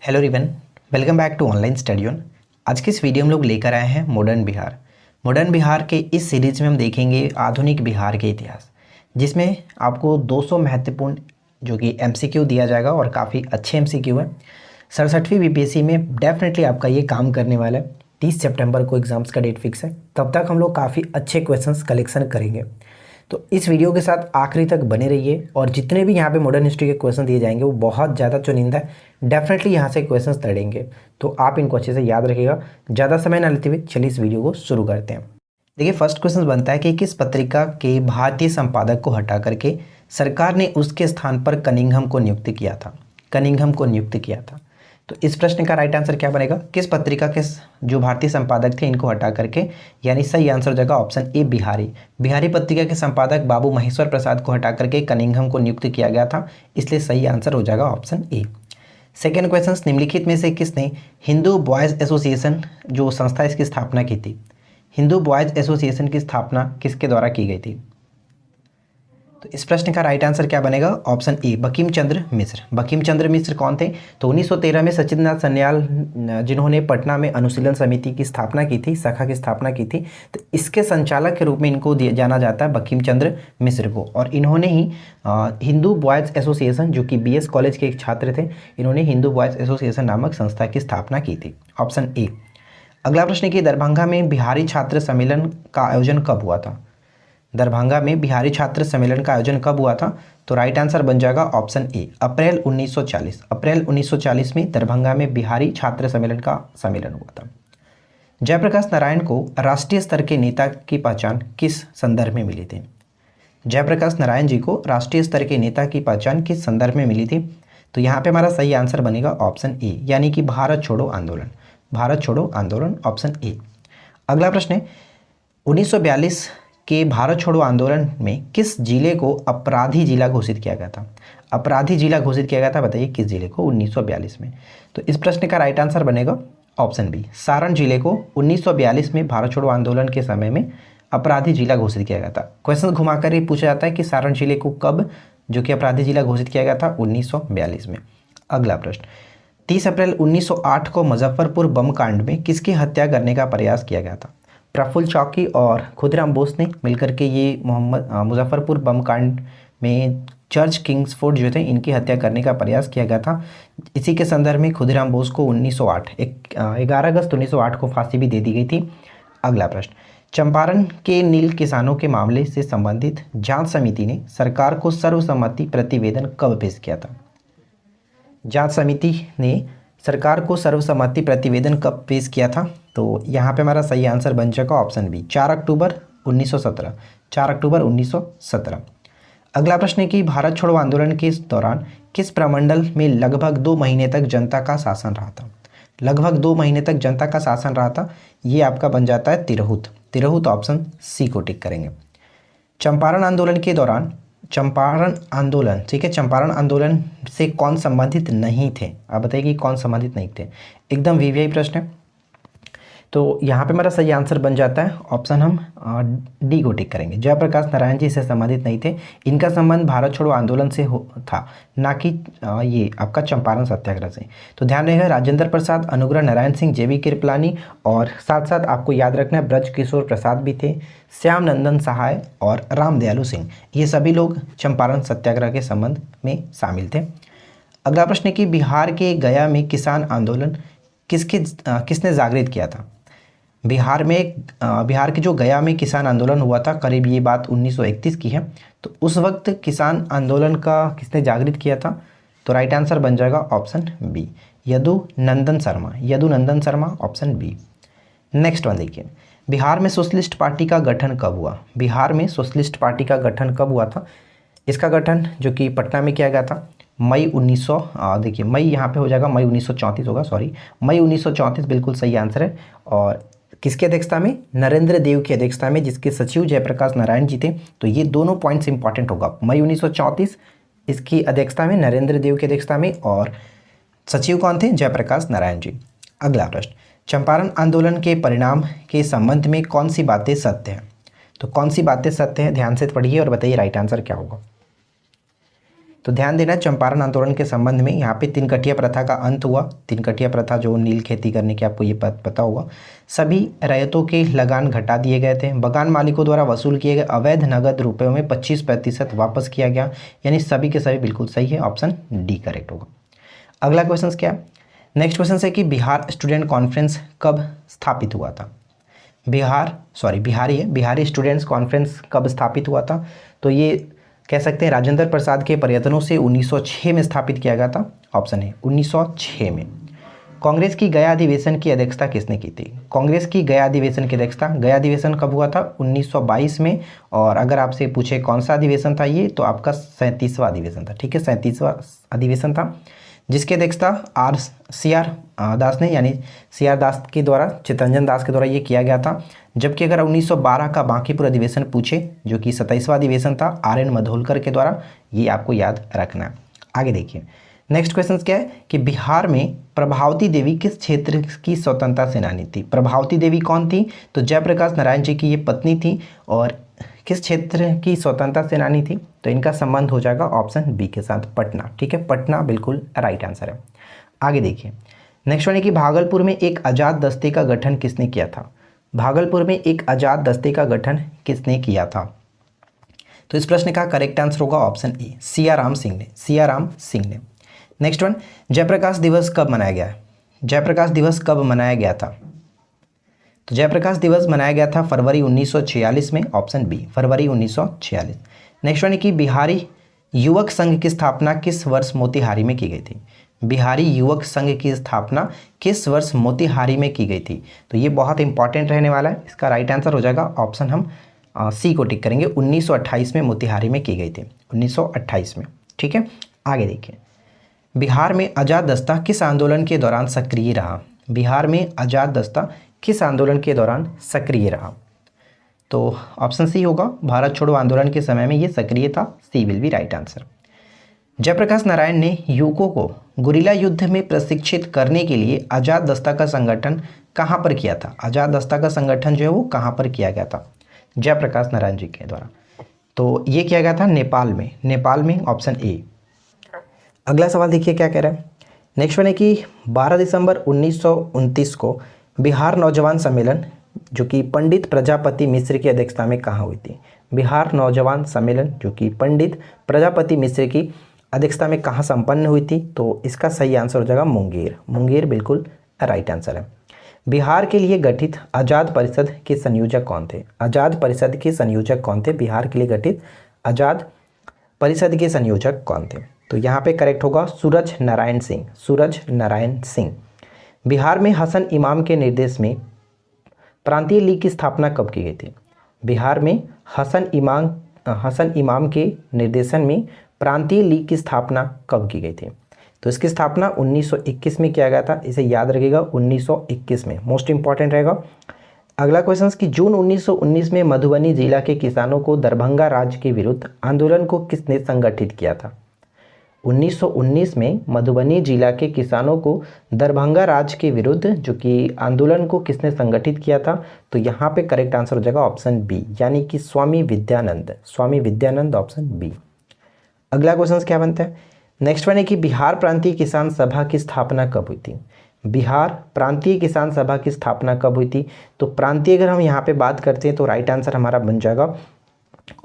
Hello रिवन, welcome back to online study on. आज के इस वीडियो में हम लोग लेकर आए हैं मॉडर्न बिहार। मॉडर्न बिहार के इस सीरीज में हम देखेंगे आधुनिक बिहार के इतिहास, जिसमें आपको 200 महत्वपूर्ण जो कि एमसीक्यू दिया जाएगा और काफ़ी अच्छे एमसीक्यू हैं। 67वीं बीपीएससी में डेफिनेटली आपका ये काम करने वाला है। 30 सितंबर को एग्ज़ाम्स का डेट फिक्स है, तब तक हम लोग काफ़ी अच्छे क्वेश्चंस कलेक्शन करेंगे। तो इस वीडियो के साथ आखिरी तक बने रहिए और जितने भी यहाँ पे मॉडर्न हिस्ट्री के क्वेश्चन दिए जाएंगे वो बहुत ज़्यादा चुनिंदा है, डेफिनेटली यहाँ से क्वेश्चंस तड़ेंगे, तो आप इनको अच्छे से याद रखिएगा। ज़्यादा समय ना लेते हुए चलिए इस वीडियो को शुरू करते हैं। देखिए, फर्स्ट क्वेश्चन बनता है कि किस पत्रिका के भारतीय संपादक को हटा करके सरकार ने उसके स्थान पर कनिंघम को नियुक्त किया था। कनिंघम को नियुक्त किया था। तो इस प्रश्न का राइट आंसर क्या बनेगा? किस पत्रिका के जो भारतीय संपादक थे इनको हटा करके, यानी सही आंसर हो जाएगा ऑप्शन ए बिहारी। बिहारी पत्रिका के संपादक बाबू महेश्वर प्रसाद को हटा करके कनिंघम को नियुक्त किया गया था, इसलिए सही आंसर हो जाएगा ऑप्शन ए। सेकेंड क्वेश्चन, निम्नलिखित में से किसने हिंदू बॉयज़ एसोसिएशन जो संस्था इसकी स्थापना की थी? हिंदू बॉयज़ एसोसिएशन की स्थापना किसके द्वारा की गई थी? तो इस प्रश्न का राइट आंसर क्या बनेगा? Option A Bankim Chandra Mishra. बंकिम चंद्र मिश्र कौन थे? तो 1913 में सचिंद्रनाथ सन्याल जिन्होंने पटना में अनुशीलन समिति की स्थापना की थी, शाखा की स्थापना की थी, तो इसके संचालक के रूप में इनको जाना जाता है बंकिम चंद्र मिश्र को। और इन्होंने ही हिंदू बॉयज़ एसोसिएशन, जो कि बीएस कॉलेज के एक छात्र थे, इन्होंने हिंदू बॉयज़ एसोसिएशन नामक संस्था की स्थापना की थी। Option A. अगला प्रश्न है कि दरभंगा में बिहारी छात्र सम्मेलन का आयोजन कब हुआ था? दरभंगा में बिहारी छात्र सम्मेलन का आयोजन कब हुआ था? तो राइट आंसर बन जाएगा ऑप्शन ए अप्रैल 1940। अप्रैल 1940 में दरभंगा में बिहारी छात्र सम्मेलन का सम्मेलन हुआ था। जयप्रकाश नारायण को राष्ट्रीय स्तर के नेता की पहचान किस संदर्भ में मिली थी? जयप्रकाश नारायण जी को राष्ट्रीय स्तर के नेता की पहचान किस संदर्भ में मिली थी? तो यहाँ पे हमारा सही आंसर बनेगा ऑप्शन ए, यानी कि भारत छोड़ो आंदोलन। भारत छोड़ो आंदोलन, ऑप्शन ए। अगला प्रश्न है 1942 के भारत छोड़ो आंदोलन में किस जिले को अपराधी जिला घोषित किया गया था? अपराधी जिला घोषित किया गया था, बताइए किस जिले को 1942 में? तो इस प्रश्न का राइट आंसर बनेगा ऑप्शन बी, सारण जिले को 1942 में भारत छोड़ो आंदोलन के समय में अपराधी जिला घोषित किया गया था। क्वेश्चन घुमाकर ये पूछा जाता है कि सारण जिले को कब जो कि अपराधी जिला घोषित किया गया था? 1942 में। अगला प्रश्न, 30 अप्रैल 1908 को मुजफ्फरपुर बम कांड में किसकी हत्या करने का प्रयास किया गया था? प्रफुल्ल चौकी और खुदीराम बोस ने मिलकर के ये मुजफ्फरपुर बम कांड में चर्च किंग्सफोर्ड जो थे इनकी हत्या करने का प्रयास किया गया था। इसी के संदर्भ में खुदीराम बोस को 11 अगस्त 1908 को फांसी भी दे दी गई थी। अगला प्रश्न, चंपारण के नील किसानों के मामले से संबंधित जांच समिति ने सरकार को सर्वसम्मति प्रतिवेदन कब पेश किया था? जांच समिति ने सरकार को सर्वसम्मति प्रतिवेदन कब पेश किया था? तो यहाँ पे हमारा सही आंसर बन जाएगा ऑप्शन बी, 4 अक्टूबर 1917। 4 अक्टूबर 1917। अगला प्रश्न है कि भारत छोड़ो आंदोलन के दौरान किस प्रमंडल में लगभग 2 महीने तक जनता का शासन रहा था? लगभग 2 महीने तक जनता का शासन रहा था, ये आपका बन जाता है तिरहुत। तिरहुत, ऑप्शन सी को टिक करेंगे। चंपारण आंदोलन के दौरान, चंपारण आंदोलन, ठीक है, चंपारण आंदोलन से कौन संबंधित नहीं थे? आप बताइए कि कौन संबंधित नहीं थे? एकदम वीवीआई प्रश्न है, तो यहाँ पे मेरा सही आंसर बन जाता है ऑप्शन हम डी को टिक करेंगे। जयप्रकाश नारायण जी से संबंधित नहीं थे, इनका संबंध भारत छोड़ो आंदोलन से था, ना कि ये आपका चंपारण सत्याग्रह से। तो ध्यान रहेगा, राजेंद्र प्रसाद, अनुग्रह नारायण सिंह, जेवी कृपलानी और साथ साथ आपको याद रखना है ब्रज किशोर प्रसाद भी थे, श्याम नंदन सहाय और राम दयालु सिंह, ये सभी लोग चंपारण सत्याग्रह के संबंध में शामिल थे। अगला प्रश्न है कि बिहार के गया में किसान आंदोलन किसने जागृत किया था? बिहार के जो गया में किसान आंदोलन हुआ था, करीब ये बात 1931 की है, तो उस वक्त किसान आंदोलन का किसने जागृत किया था? तो राइट आंसर बन जाएगा option B, Yadunandan Sharma. Yadunandan Sharma, option B. Next one देखिए, बिहार में सोशलिस्ट पार्टी का गठन कब हुआ? बिहार में सोशलिस्ट पार्टी का गठन कब हुआ था? इसका गठन जो कि पटना में किया गया था मई 1900, देखिए मई यहाँ पे हो जाएगा, मई 1934 होगा, सॉरी, मई 1934 बिल्कुल सही आंसर है। और किसकी अध्यक्षता में? नरेंद्र देव की अध्यक्षता में, जिसके सचिव जयप्रकाश नारायण जी थे। तो ये दोनों पॉइंट्स इंपॉर्टेंट होगा, मई 1934 इसकी अध्यक्षता में, नरेंद्र देव की अध्यक्षता में, और सचिव कौन थे? जयप्रकाश नारायण जी। अगला प्रश्न, चंपारण आंदोलन के परिणाम के संबंध में कौन सी बातें सत्य हैं? तो कौन सी बातें सत्य हैं, ध्यान से पढ़िए और बताइए राइट आंसर क्या होगा। तो ध्यान देना, चंपारण आंदोलन के संबंध में यहाँ पे तिनकटिया प्रथा का अंत हुआ। तिनकटिया प्रथा जो नील खेती करने की, आपको ये पता होगा। सभी रैयतों के लगान घटा दिए गए थे। बगान मालिकों द्वारा वसूल किए गए अवैध नगद रुपयों में 25% वापस किया गया। यानी सभी के सभी बिल्कुल सही है, ऑप्शन डी करेक्ट होगा। अगला क्वेश्चन क्या है? नेक्स्ट क्वेश्चन है कि बिहार स्टूडेंट कॉन्फ्रेंस कब स्थापित हुआ था? बिहारी स्टूडेंट्स कॉन्फ्रेंस कब स्थापित हुआ था? तो ये कह सकते हैं राजेंद्र प्रसाद के प्रयत्नों से 1906 में स्थापित किया गया था। ऑप्शन है 1906 में। कांग्रेस की गया अधिवेशन की अध्यक्षता किसने की थी? कांग्रेस की गया अधिवेशन की अध्यक्षता, गया अधिवेशन कब हुआ था? 1922 में। और अगर आपसे पूछे कौन सा अधिवेशन था ये, तो आपका 37वां अधिवेशन था। ठीक है, 37वां अधिवेशन था, जिसकी अध्यक्षता CR दास ने, यानी CR दास के द्वारा, चित्तरंजन दास के द्वारा ये किया गया था। जबकि अगर 1912 का बांकीपुर अधिवेशन पूछे, जो कि 27वां अधिवेशन था, RN मधोलकर के द्वारा, ये आपको याद रखना है। आगे देखिए, नेक्स्ट क्वेश्चन क्या है कि बिहार में प्रभावती देवी किस क्षेत्र की स्वतंत्रता सेनानी थी? प्रभावती देवी कौन थी? तो जयप्रकाश नारायण जी की ये पत्नी थी। और किस क्षेत्र की स्वतंत्रता सेनानी थी? तो इनका संबंध हो जाएगा ऑप्शन बी के साथ, पटना। ठीक है, पटना बिल्कुल राइट आंसर है। आगे देखिए, नेक्स्ट वन है कि भागलपुर में एक आज़ाद दस्ते का गठन किसने किया था? भागलपुर में एक आज़ाद दस्ते का गठन किसने किया था? तो इस प्रश्न का करेक्ट आंसर होगा ऑप्शन ए, सियाराम सिंह ने। सियाराम सिंह ने। नेक्स्ट वन, जयप्रकाश दिवस कब मनाया गया? जयप्रकाश दिवस कब मनाया गया था? तो जयप्रकाश दिवस मनाया गया था फरवरी 1946 में। ऑप्शन बी, फरवरी 1946। नेक्स्ट वन है कि बिहारी युवक संघ की स्थापना किस वर्ष मोतिहारी में की गई थी? बिहारी युवक संघ की स्थापना किस वर्ष मोतिहारी में की गई थी? तो ये बहुत इंपॉर्टेंट रहने वाला है। इसका राइट आंसर हो जाएगा ऑप्शन हम सी को टिक करेंगे, 1928 में मोतिहारी में की गई थी, 1928 में। ठीक है, आगे देखिए, बिहार में आज़ाद दस्ता किस आंदोलन के दौरान सक्रिय रहा? बिहार में आज़ाद दस्ता किस आंदोलन के दौरान सक्रिय रहा? तो ऑप्शन सी होगा, भारत छोड़ो आंदोलन के समय में ये सक्रिय था। C will be right answer. Jayaprakash Narayan ने युवकों को गुरिल्ला युद्ध में प्रशिक्षित करने के लिए आज़ाद दस्ता का संगठन कहाँ पर किया था? आज़ाद दस्ता का संगठन जो है वो कहाँ पर किया गया था? जयप्रकाश नारायण जी के द्वारा। तो ये किया गया था नेपाल में। नेपाल में, ऑप्शन ए। अगला सवाल देखिए क्या कह रहा है। नेक्स्ट वन है कि 12 दिसंबर 1929 को बिहार नौजवान सम्मेलन, जो कि पंडित प्रजापति मिश्र की अध्यक्षता में कहाँ हुई थी? बिहार नौजवान सम्मेलन जो कि पंडित प्रजापति मिश्र की अध्यक्षता में कहाँ संपन्न हुई थी? तो इसका सही आंसर हो जाएगा मुंगेर। मुंगेर बिल्कुल राइट आंसर है। बिहार के लिए गठित आज़ाद परिषद के संयोजक कौन थे? आज़ाद परिषद के संयोजक कौन थे? बिहार के लिए गठित आज़ाद परिषद के संयोजक कौन थे? तो यहाँ पे करेक्ट होगा सूरज नारायण सिंह। सूरज नारायण सिंह। बिहार में हसन इमाम के निर्देश में प्रांतीय लीग की स्थापना कब की गई थी? बिहार में हसन इमाम के निर्देशन में प्रांतीय लीग की स्थापना कब की गई थी? तो इसकी स्थापना 1921 में किया गया था। इसे याद रखिएगा, 1921 में, मोस्ट इंपॉर्टेंट रहेगा। अगला क्वेश्चन कि जून 1919 में मधुबनी जिला के किसानों को दरभंगा राज्य के विरुद्ध आंदोलन को किसने संगठित किया था? 1919 में मधुबनी जिला के किसानों को दरभंगा राज्य के विरुद्ध जो कि आंदोलन को किसने संगठित किया था? तो यहाँ पे करेक्ट आंसर हो जाएगा ऑप्शन बी, यानी कि स्वामी विद्यानंद। स्वामी विद्यानंद, ऑप्शन बी। अगला क्वेश्चन क्या बनता है? नेक्स्ट वन है कि बिहार प्रांतीय किसान सभा की स्थापना कब हुई थी? बिहार प्रांतीय किसान सभा की स्थापना कब हुई थी? तो प्रांतीय अगर हम यहाँ पे बात करते हैं तो राइट आंसर हमारा बन जाएगा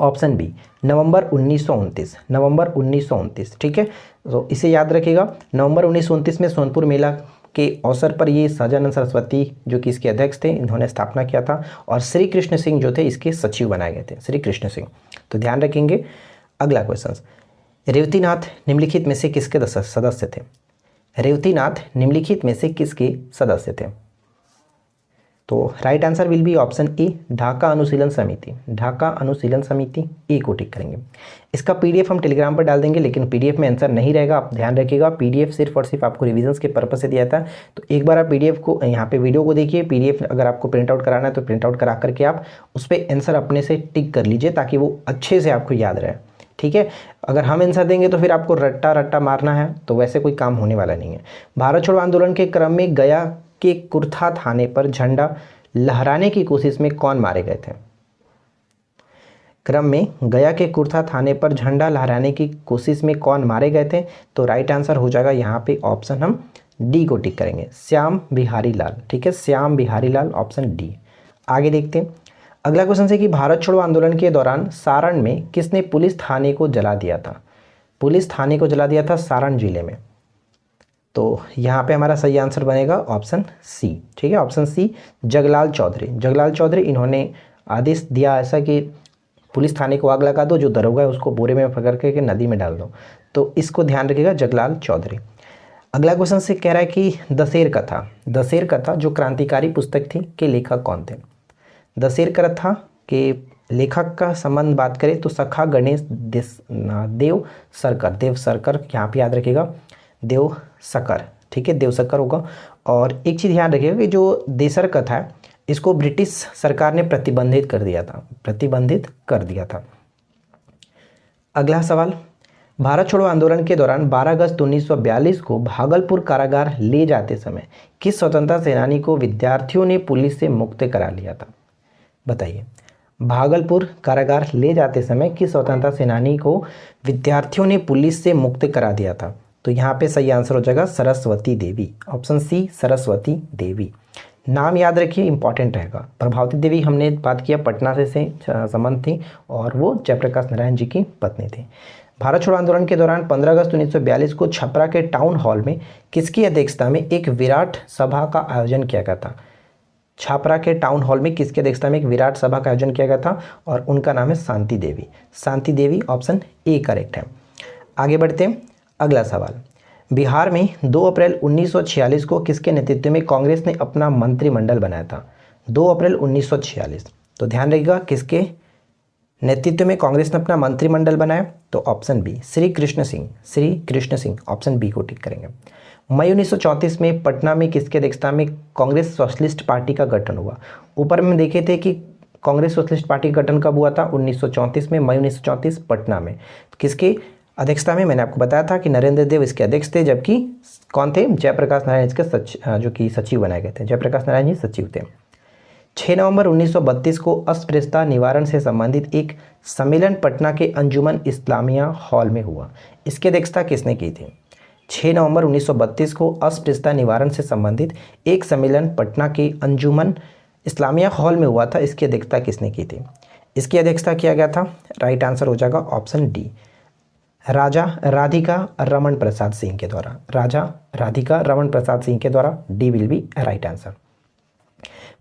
ऑप्शन बी, नवंबर 1929। नवंबर 1929। ठीक है, तो इसे याद रखिएगा। नवंबर 1929 में सोनपुर मेला के अवसर पर ये सहजानंद सरस्वती जो कि इसके अध्यक्ष थे, इन्होंने स्थापना किया था। और श्री कृष्ण सिंह जो थे इसके सचिव बनाए गए थे, श्री कृष्ण सिंह। तो ध्यान रखेंगे। अगला क्वेश्चन, रेवतीनाथ निम्नलिखित में से किसके सदस्य थे? रेवतीनाथ निम्नलिखित में से किसके सदस्य थे? तो right answer will be option A, Dhaka Anushilan Samiti. Dhaka Anushilan समिति, ए को टिक करेंगे। इसका पीडीएफ हम टेलीग्राम पर डाल देंगे, लेकिन पीडीएफ में आंसर नहीं रहेगा, आप ध्यान रखिएगा। पीडीएफ सिर्फ और सिर्फ आपको रिविजन्स के पर्पस से दिया था। तो एक बार आप पीडीएफ को यहाँ पे वीडियो को देखिए। पीडीएफ अगर आपको प्रिंट आउट कराना है तो प्रिंट आउट करा करके आप उस पर आंसर अपने से टिक कर लीजिए, ताकि वो अच्छे से आपको याद रहे। ठीक है, अगर हम आंसर देंगे तो फिर आपको रट्टा रट्टा मारना है, तो वैसे कोई काम होने वाला नहीं है। भारत छोड़ो आंदोलन के क्रम में गया के कुर्था थाने पर झंडा लहराने की कोशिश में कौन मारे गए थे? क्रम में गया के कुर्था थाने पर झंडा लहराने की कोशिश में कौन मारे गए थे? तो राइट आंसर हो जाएगा यहाँ पे ऑप्शन हम डी को टिक करेंगे, श्याम बिहारी लाल। ठीक है, श्याम बिहारी लाल, ऑप्शन डी। आगे देखते हैं। अगला क्वेश्चन है कि भारत छोड़ो आंदोलन के दौरान सारण में किसने पुलिस थाने को जला दिया था? पुलिस थाने को जला दिया था सारण जिले में। तो यहाँ पे हमारा सही आंसर बनेगा ऑप्शन सी। ठीक है, ऑप्शन सी, जगलाल चौधरी। जगलाल चौधरी इन्होंने आदेश दिया ऐसा कि पुलिस थाने को आग लगा दो, जो दरोगा है उसको बोरे में पकड़ के नदी में डाल दो। तो इसको ध्यान रखिएगा, जगलाल चौधरी। अगला क्वेश्चन से कह रहा है कि दशेर कथा, दशेर कथा जो क्रांतिकारी पुस्तक थी के लेखक कौन थे? दशेर कथा के लेखक का संबंध बात करें तो सखा गणेश देव सरकर, देव सरकर यहाँ पे याद रखिएगा, देव सकर। ठीक है, देव सकर होगा। और एक चीज़ ध्यान रखिएगा कि जो देशर कथा है इसको ब्रिटिश सरकार ने प्रतिबंधित कर दिया था, प्रतिबंधित कर दिया था। अगला सवाल, भारत छोड़ो आंदोलन के दौरान 12 अगस्त 1942 को भागलपुर कारागार ले जाते समय किस स्वतंत्रता सेनानी को विद्यार्थियों ने पुलिस से मुक्त करा लिया था? बताइए, भागलपुर कारागार ले जाते समय किस स्वतंत्रता सेनानी को विद्यार्थियों ने पुलिस से मुक्त करा दिया था? तो यहाँ पे सही आंसर हो जाएगा सरस्वती देवी, ऑप्शन सी, सरस्वती देवी। नाम याद रखिए, इंपॉर्टेंट रहेगा। प्रभावती देवी हमने बात किया पटना से संबंध थी और वो जयप्रकाश नारायण जी की पत्नी थी। भारत छोड़ो आंदोलन के दौरान 15 अगस्त 1942 को छपरा के टाउन हॉल में किसकी अध्यक्षता में एक विराट सभा का आयोजन किया गया था? छपरा के टाउन हॉल में किसकी अध्यक्षता में एक विराट सभा का आयोजन किया गया था? और उनका नाम है Shanti Devi. Shanti Devi, option A correct है। आगे बढ़ते हैं। अगला सवाल, बिहार में 2 अप्रैल 1946 को किसके नेतृत्व में कांग्रेस ने अपना मंत्रिमंडल बनाया था? 2 अप्रैल 1946। तो ध्यान रखिएगा, किसके नेतृत्व में कांग्रेस ने अपना मंत्रिमंडल बनाया? तो option B, Shri Krishna Singh, Shri Krishna Singh, option B को टिक करेंगे। मई 1934 में पटना में किसके अध्यक्षता में कांग्रेस सोशलिस्ट पार्टी का गठन हुआ? ऊपर में देखे थे कि कांग्रेस सोशलिस्ट पार्टी का गठन कब हुआ था? 1934 में, मई 1934 पटना में। किसके अध्यक्षता में? मैंने आपको बताया था कि नरेंद्र देव इसके अध्यक्ष थे, जबकि कौन थे? जयप्रकाश नारायण इसके जो कि सचिव बनाए गए थे। जयप्रकाश नारायण जी सचिव थे। 6 नवंबर 1932 को अस्पृश्यता निवारण से संबंधित एक सम्मेलन पटना के अंजुमन इस्लामिया हॉल में हुआ। इसकी अध्यक्षता किसने की थी? 6 नवंबर 1932 को अस्पृश्यता निवारण से संबंधित एक सम्मेलन पटना के अंजुमन इस्लामिया हॉल में हुआ था। इसकी अध्यक्षता किसने की थी? इसकी अध्यक्षता किया गया था, राइट आंसर हो जाएगा ऑप्शन डी, राजा राधिका रमन प्रसाद सिंह के द्वारा। राजा राधिका रमन प्रसाद सिंह के द्वारा, D will be right answer.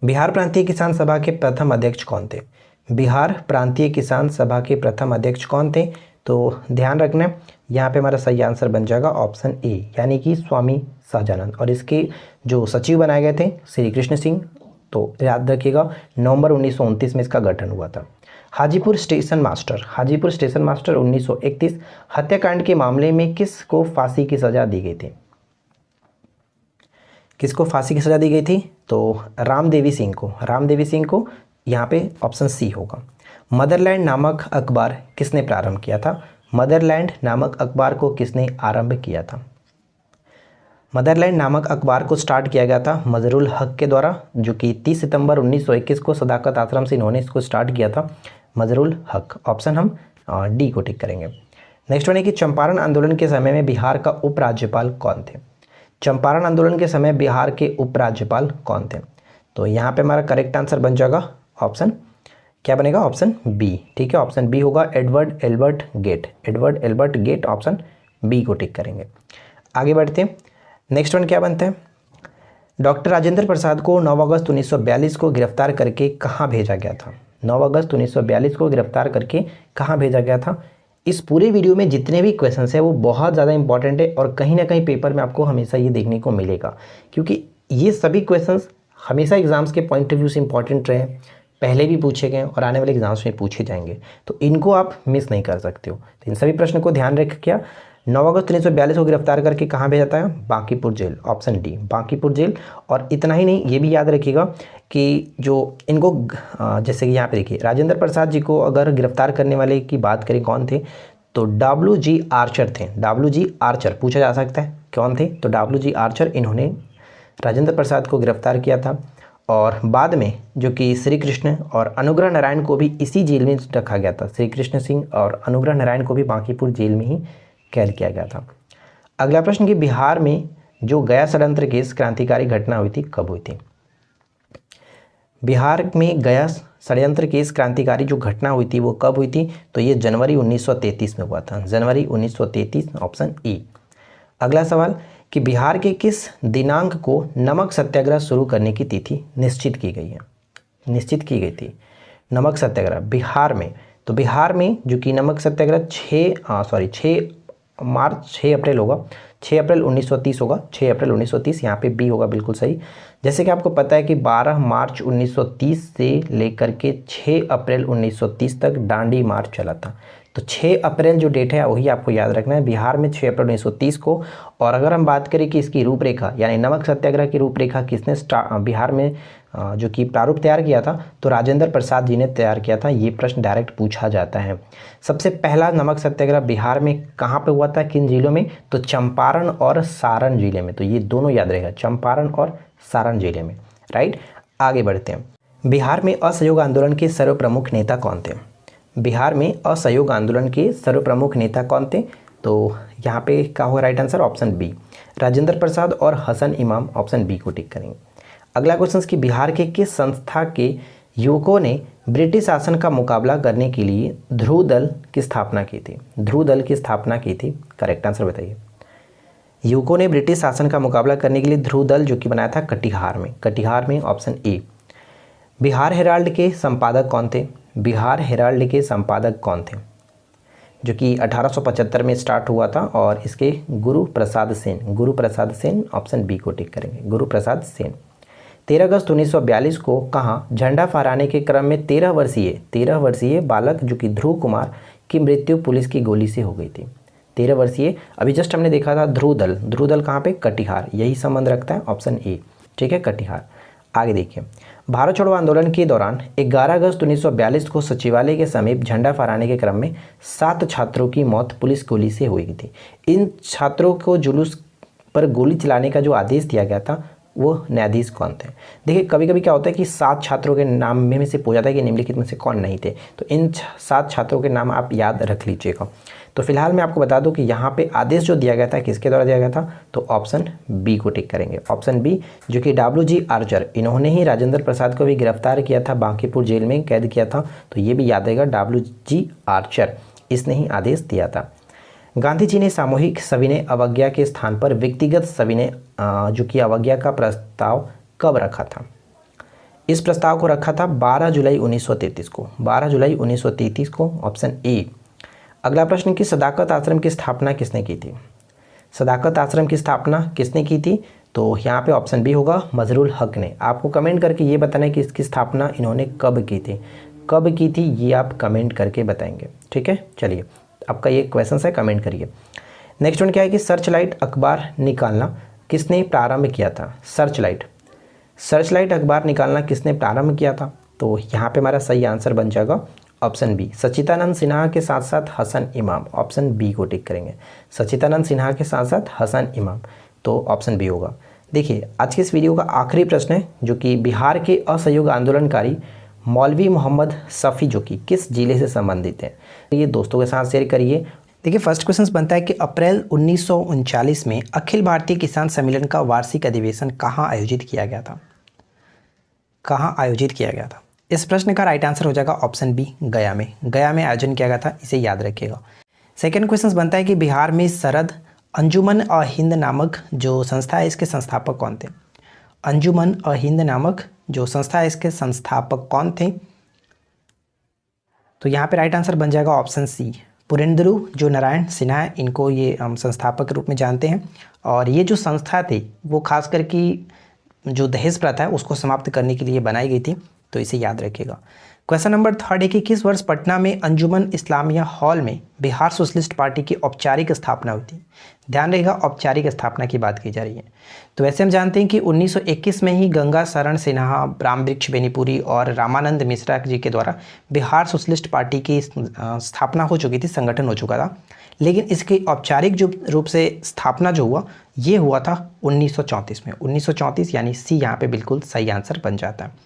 Bihar प्रांतीय किसान सभा के प्रथम अध्यक्ष कौन थे? बिहार प्रांतीय किसान सभा के प्रथम अध्यक्ष कौन थे? तो ध्यान रखना, यहाँ पे हमारा सही आंसर बन जाएगा ऑप्शन ए, यानी कि स्वामी सहजानंद। और इसके जो सचिव बनाए गए थे श्री कृष्ण सिंह। तो याद रखिएगा, नवंबर 1929 में इसका गठन हुआ था। Hajipur station master, Hajipur station master 1931 हत्याकांड के मामले में किसको फांसी की सजा दी गई थी? किसको फांसी की सजा दी गई थी? तो रामदेवी सिंह को, रामदेवी सिंह को। यहाँ पे ऑप्शन सी होगा। मदरलैंड नामक अखबार किसने प्रारंभ किया था? मदरलैंड नामक अखबार को किसने आरंभ किया था? मदरलैंड नामक अखबार को स्टार्ट किया गया था मजरुल हक के द्वारा, जो कि 30 सितंबर 1921 को सदाकत आश्रम से इन्होंने इसको स्टार्ट किया था, मजरुल हक। ऑप्शन हम डी को टिक करेंगे। नेक्स्ट वन है कि चंपारण आंदोलन के समय में बिहार का उपराज्यपाल कौन थे? चंपारण आंदोलन के समय बिहार के उपराज्यपाल कौन थे? तो यहाँ पे हमारा करेक्ट आंसर बन जाएगा ऑप्शन, क्या बनेगा? Option B. ठीक है, ऑप्शन बी होगा, Edward Albert Gait. Edward Albert Gait, option B को टिक करेंगे। आगे बढ़ते हैं। नेक्स्ट वन क्या बनता है? डॉक्टर राजेंद्र प्रसाद को 9 अगस्त 1942 को गिरफ्तार करके कहाँ भेजा गया था? 9 अगस्त 1942 को गिरफ्तार करके कहाँ भेजा गया था? इस पूरे वीडियो में जितने भी क्वेश्चंस हैं वो बहुत ज़्यादा इंपॉर्टेंट है और कहीं ना कहीं पेपर में आपको हमेशा ये देखने को मिलेगा, क्योंकि ये सभी क्वेश्चंस हमेशा एग्जाम्स के पॉइंट ऑफ व्यू से इंपॉर्टेंट रहे, पहले भी पूछे गए और आने वाले एग्जाम्स में पूछे जाएंगे, तो इनको आप मिस नहीं कर सकते हो। तो इन सभी प्रश्न को ध्यान रख क्या 9 अगस्त 1942 को गिरफ्तार करके कहाँ भेजा था? Bankipur jail, option D, Bankipur jail. और इतना ही नहीं, ये भी याद रखिएगा कि जो इनको जैसे कि यहाँ पे देखिए, राजेंद्र प्रसाद जी को अगर गिरफ्तार करने वाले की बात करें कौन थे, तो WG आर्चर थे। WG आर्चर पूछा जा सकता है कौन थे? तो WG आर्चर, इन्होंने राजेंद्र प्रसाद को गिरफ्तार किया था और बाद में जो कि श्री कृष्ण और अनुग्रह नारायण को भी इसी जेल में रखा गया था। श्री कृष्ण सिंह और अनुग्रह नारायण को भी बांकीपुर जेल में ही कैद किया गया था। अगला प्रश्न कि बिहार में जो गया षड्यंत्र केस क्रांतिकारी घटना हुई थी कब हुई थी? बिहार में गया षड्यंत्र केस क्रांतिकारी जो घटना हुई थी वो कब हुई थी? तो ये जनवरी 1933 में हुआ था। जनवरी 1933, ऑप्शन ए। अगला सवाल कि बिहार के किस दिनांक को नमक सत्याग्रह शुरू करने की तिथि निश्चित की गई है? निश्चित की गई थी नमक सत्याग्रह बिहार में। तो बिहार में जो कि नमक सत्याग्रह 6 अप्रैल होगा। 6 अप्रैल 1930 होगा। 6 अप्रैल 1930, यहाँ पे बी होगा बिल्कुल सही। जैसे कि आपको पता है कि 12 मार्च 1930 से लेकर के 6 अप्रैल 1930 तक दांडी मार्च चला था। तो 6 अप्रैल जो डेट है वही आपको याद रखना है, बिहार में 6 अप्रैल 1930 को। और अगर हम बात करें कि इसकी रूपरेखा यानी नमक सत्याग्रह की रूपरेखा किसने बिहार में जो कि प्रारूप तैयार किया था, तो राजेंद्र प्रसाद जी ने तैयार किया था। ये प्रश्न डायरेक्ट पूछा जाता है। सबसे पहला नमक सत्याग्रह बिहार में कहाँ पे हुआ था, किन जिलों में? तो चंपारण और सारण जिले में। तो ये दोनों याद रहेगा, चंपारण और सारण जिले में, राइट। आगे बढ़ते हैं। बिहार में असहयोग आंदोलन के सर्वप्रमुख नेता कौन थे? बिहार में असहयोग आंदोलन के सर्वप्रमुख नेता कौन थे? तो यहाँ पे क्या होगा right answer? Option B, Rajendra Prasad और हसन इमाम। ऑप्शन बी को टिक करेंगे। अगला क्वेश्चन कि बिहार के किस संस्था के युवकों ने ब्रिटिश शासन का मुकाबला करने के लिए ध्रुव दल की स्थापना की थी? ध्रुव दल की स्थापना की थी, करेक्ट आंसर बताइए। युवकों ने ब्रिटिश शासन का मुकाबला करने के लिए ध्रुव दल जो कि बनाया था कटिहार में। कटिहार में, ऑप्शन ए। बिहार हेराल्ड के संपादक कौन थे? बिहार हेराल्ड के संपादक कौन थे? जो कि 1875 में स्टार्ट हुआ था और इसके गुरु प्रसाद सेन। गुरु प्रसाद सेन, ऑप्शन बी को टिक करेंगे, गुरु प्रसाद सेन। 13 अगस्त 1942 को कहाँ झंडा फहराने के क्रम में 13 वर्षीय बालक जो कि ध्रुव कुमार की मृत्यु पुलिस की गोली से हो गई थी? 13 वर्षीय, अभी जस्ट हमने देखा था ध्रुव दल कहाँ पे? कटिहार, यही संबंध रखता है, ऑप्शन ए, ठीक है, कटिहार। आगे देखिए, भारत छोड़ो आंदोलन के दौरान 11 अगस्त 1942 को सचिवालय के समीप झंडा फहराने के क्रम में 7 छात्रों की मौत पुलिस गोली से हुई थी। इन छात्रों को जुलूस पर गोली चलाने का जो आदेश दिया गया था वो न्यायाधीश कौन थे? देखिए कभी कभी क्या होता है कि 7 छात्रों के नाम में से पूछा जाता है कि निम्नलिखित में से कौन नहीं थे, तो इन 7 छात्रों के नाम आप याद रख लीजिएगा। तो फिलहाल मैं आपको बता दूं कि यहाँ पे आदेश जो दिया गया था किसके द्वारा दिया गया था? तो ऑप्शन बी को टिक करेंगे, ऑप्शन बी, जो कि WG आर्चर, इन्होंने ही राजेंद्र प्रसाद को भी गिरफ्तार किया था, बांकीपुर जेल में कैद किया था। तो ये भी याद रहेगा, WG आर्चर, इसने ही आदेश दिया था। गांधी जी ने सामूहिक सविनय अवज्ञा के स्थान पर व्यक्तिगत सविनय जो कि अवज्ञा का प्रस्ताव कब रखा था? इस प्रस्ताव को रखा था 12 जुलाई 1933 को। 12 जुलाई 1933 को, ऑप्शन ए। अगला प्रश्न कि सदाकत आश्रम की स्थापना किसने की थी? सदाकत आश्रम की स्थापना किसने की थी? तो यहाँ पे ऑप्शन बी होगा, मजरुल हक ने। आपको कमेंट करके ये बताना है कि इसकी स्थापना इन्होंने कब की थी। कब की थी ये आप कमेंट करके बताएंगे, ठीक है। चलिए आपका ये क्वेश्चन है, कमेंट करिए। नेक्स्ट वन क्या है कि सर्चलाइट अखबार निकालना किसने प्रारंभ किया था? सर्चलाइट अखबार निकालना किसने प्रारंभ किया था? तो यहाँ पे हमारा सही आंसर बन जाएगा ऑप्शन बी, सच्चिदानंद सिन्हा के साथ साथ हसन इमाम। ऑप्शन बी को टिक करेंगे, सच्चिदानंद सिन्हा के साथ साथ हसन इमाम, तो ऑप्शन बी होगा। देखिए आज के इस वीडियो का आखिरी प्रश्न है जो कि बिहार के असहयोग आंदोलनकारी मौलवी मोहम्मद शफी जो कि किस जिले से संबंधित है? ये दोस्तों के साथ शेयर करिए। देखिए फर्स्ट क्वेश्चन बनता है कि अप्रैल 1939 में अखिल भारतीय किसान सम्मेलन का वार्षिक अधिवेशन कहाँ आयोजित किया गया था? कहाँ आयोजित किया गया था? इस प्रश्न का राइट आंसर हो जाएगा ऑप्शन बी, गया में। गया में आयोजन किया गया था, इसे याद रखिएगा। सेकेंड क्वेश्चन बनता है कि बिहार में सरद अंजुमन अहिंद नामक जो संस्था है इसके संस्थापक कौन थे? अंजुमन अहिंद नामक जो संस्था है इसके संस्थापक कौन थे? तो यहाँ पे राइट आंसर बन जाएगा ऑप्शन सी, पुरेंद्र जो नारायण सिन्हा है, इनको ये हम संस्थापक के रूप में जानते हैं। और ये जो संस्था थी वो खास करके जो दहेज प्रथा है उसको समाप्त करने के लिए बनाई गई थी, तो इसे याद रखिएगा। क्वेश्चन नंबर थर्ड है कि किस वर्ष पटना में अंजुमन इस्लामिया हॉल में बिहार सोशलिस्ट पार्टी की औपचारिक स्थापना हुई थी। ध्यान रहेगा, औपचारिक स्थापना की बात की जा रही है। तो वैसे हम जानते हैं कि 1921 में ही गंगा शरण सिन्हा, रामवृक्ष बेनीपुरी और रामानंद मिश्रा जी के द्वारा बिहार सोशलिस्ट पार्टी की स्थापना हो चुकी थी, संगठन हो चुका था। लेकिन इसकी औपचारिक जो रूप से स्थापना जो हुआ ये हुआ था 1934 में। 1934 यानी सी यहाँ पे बिल्कुल सही आंसर बन जाता है।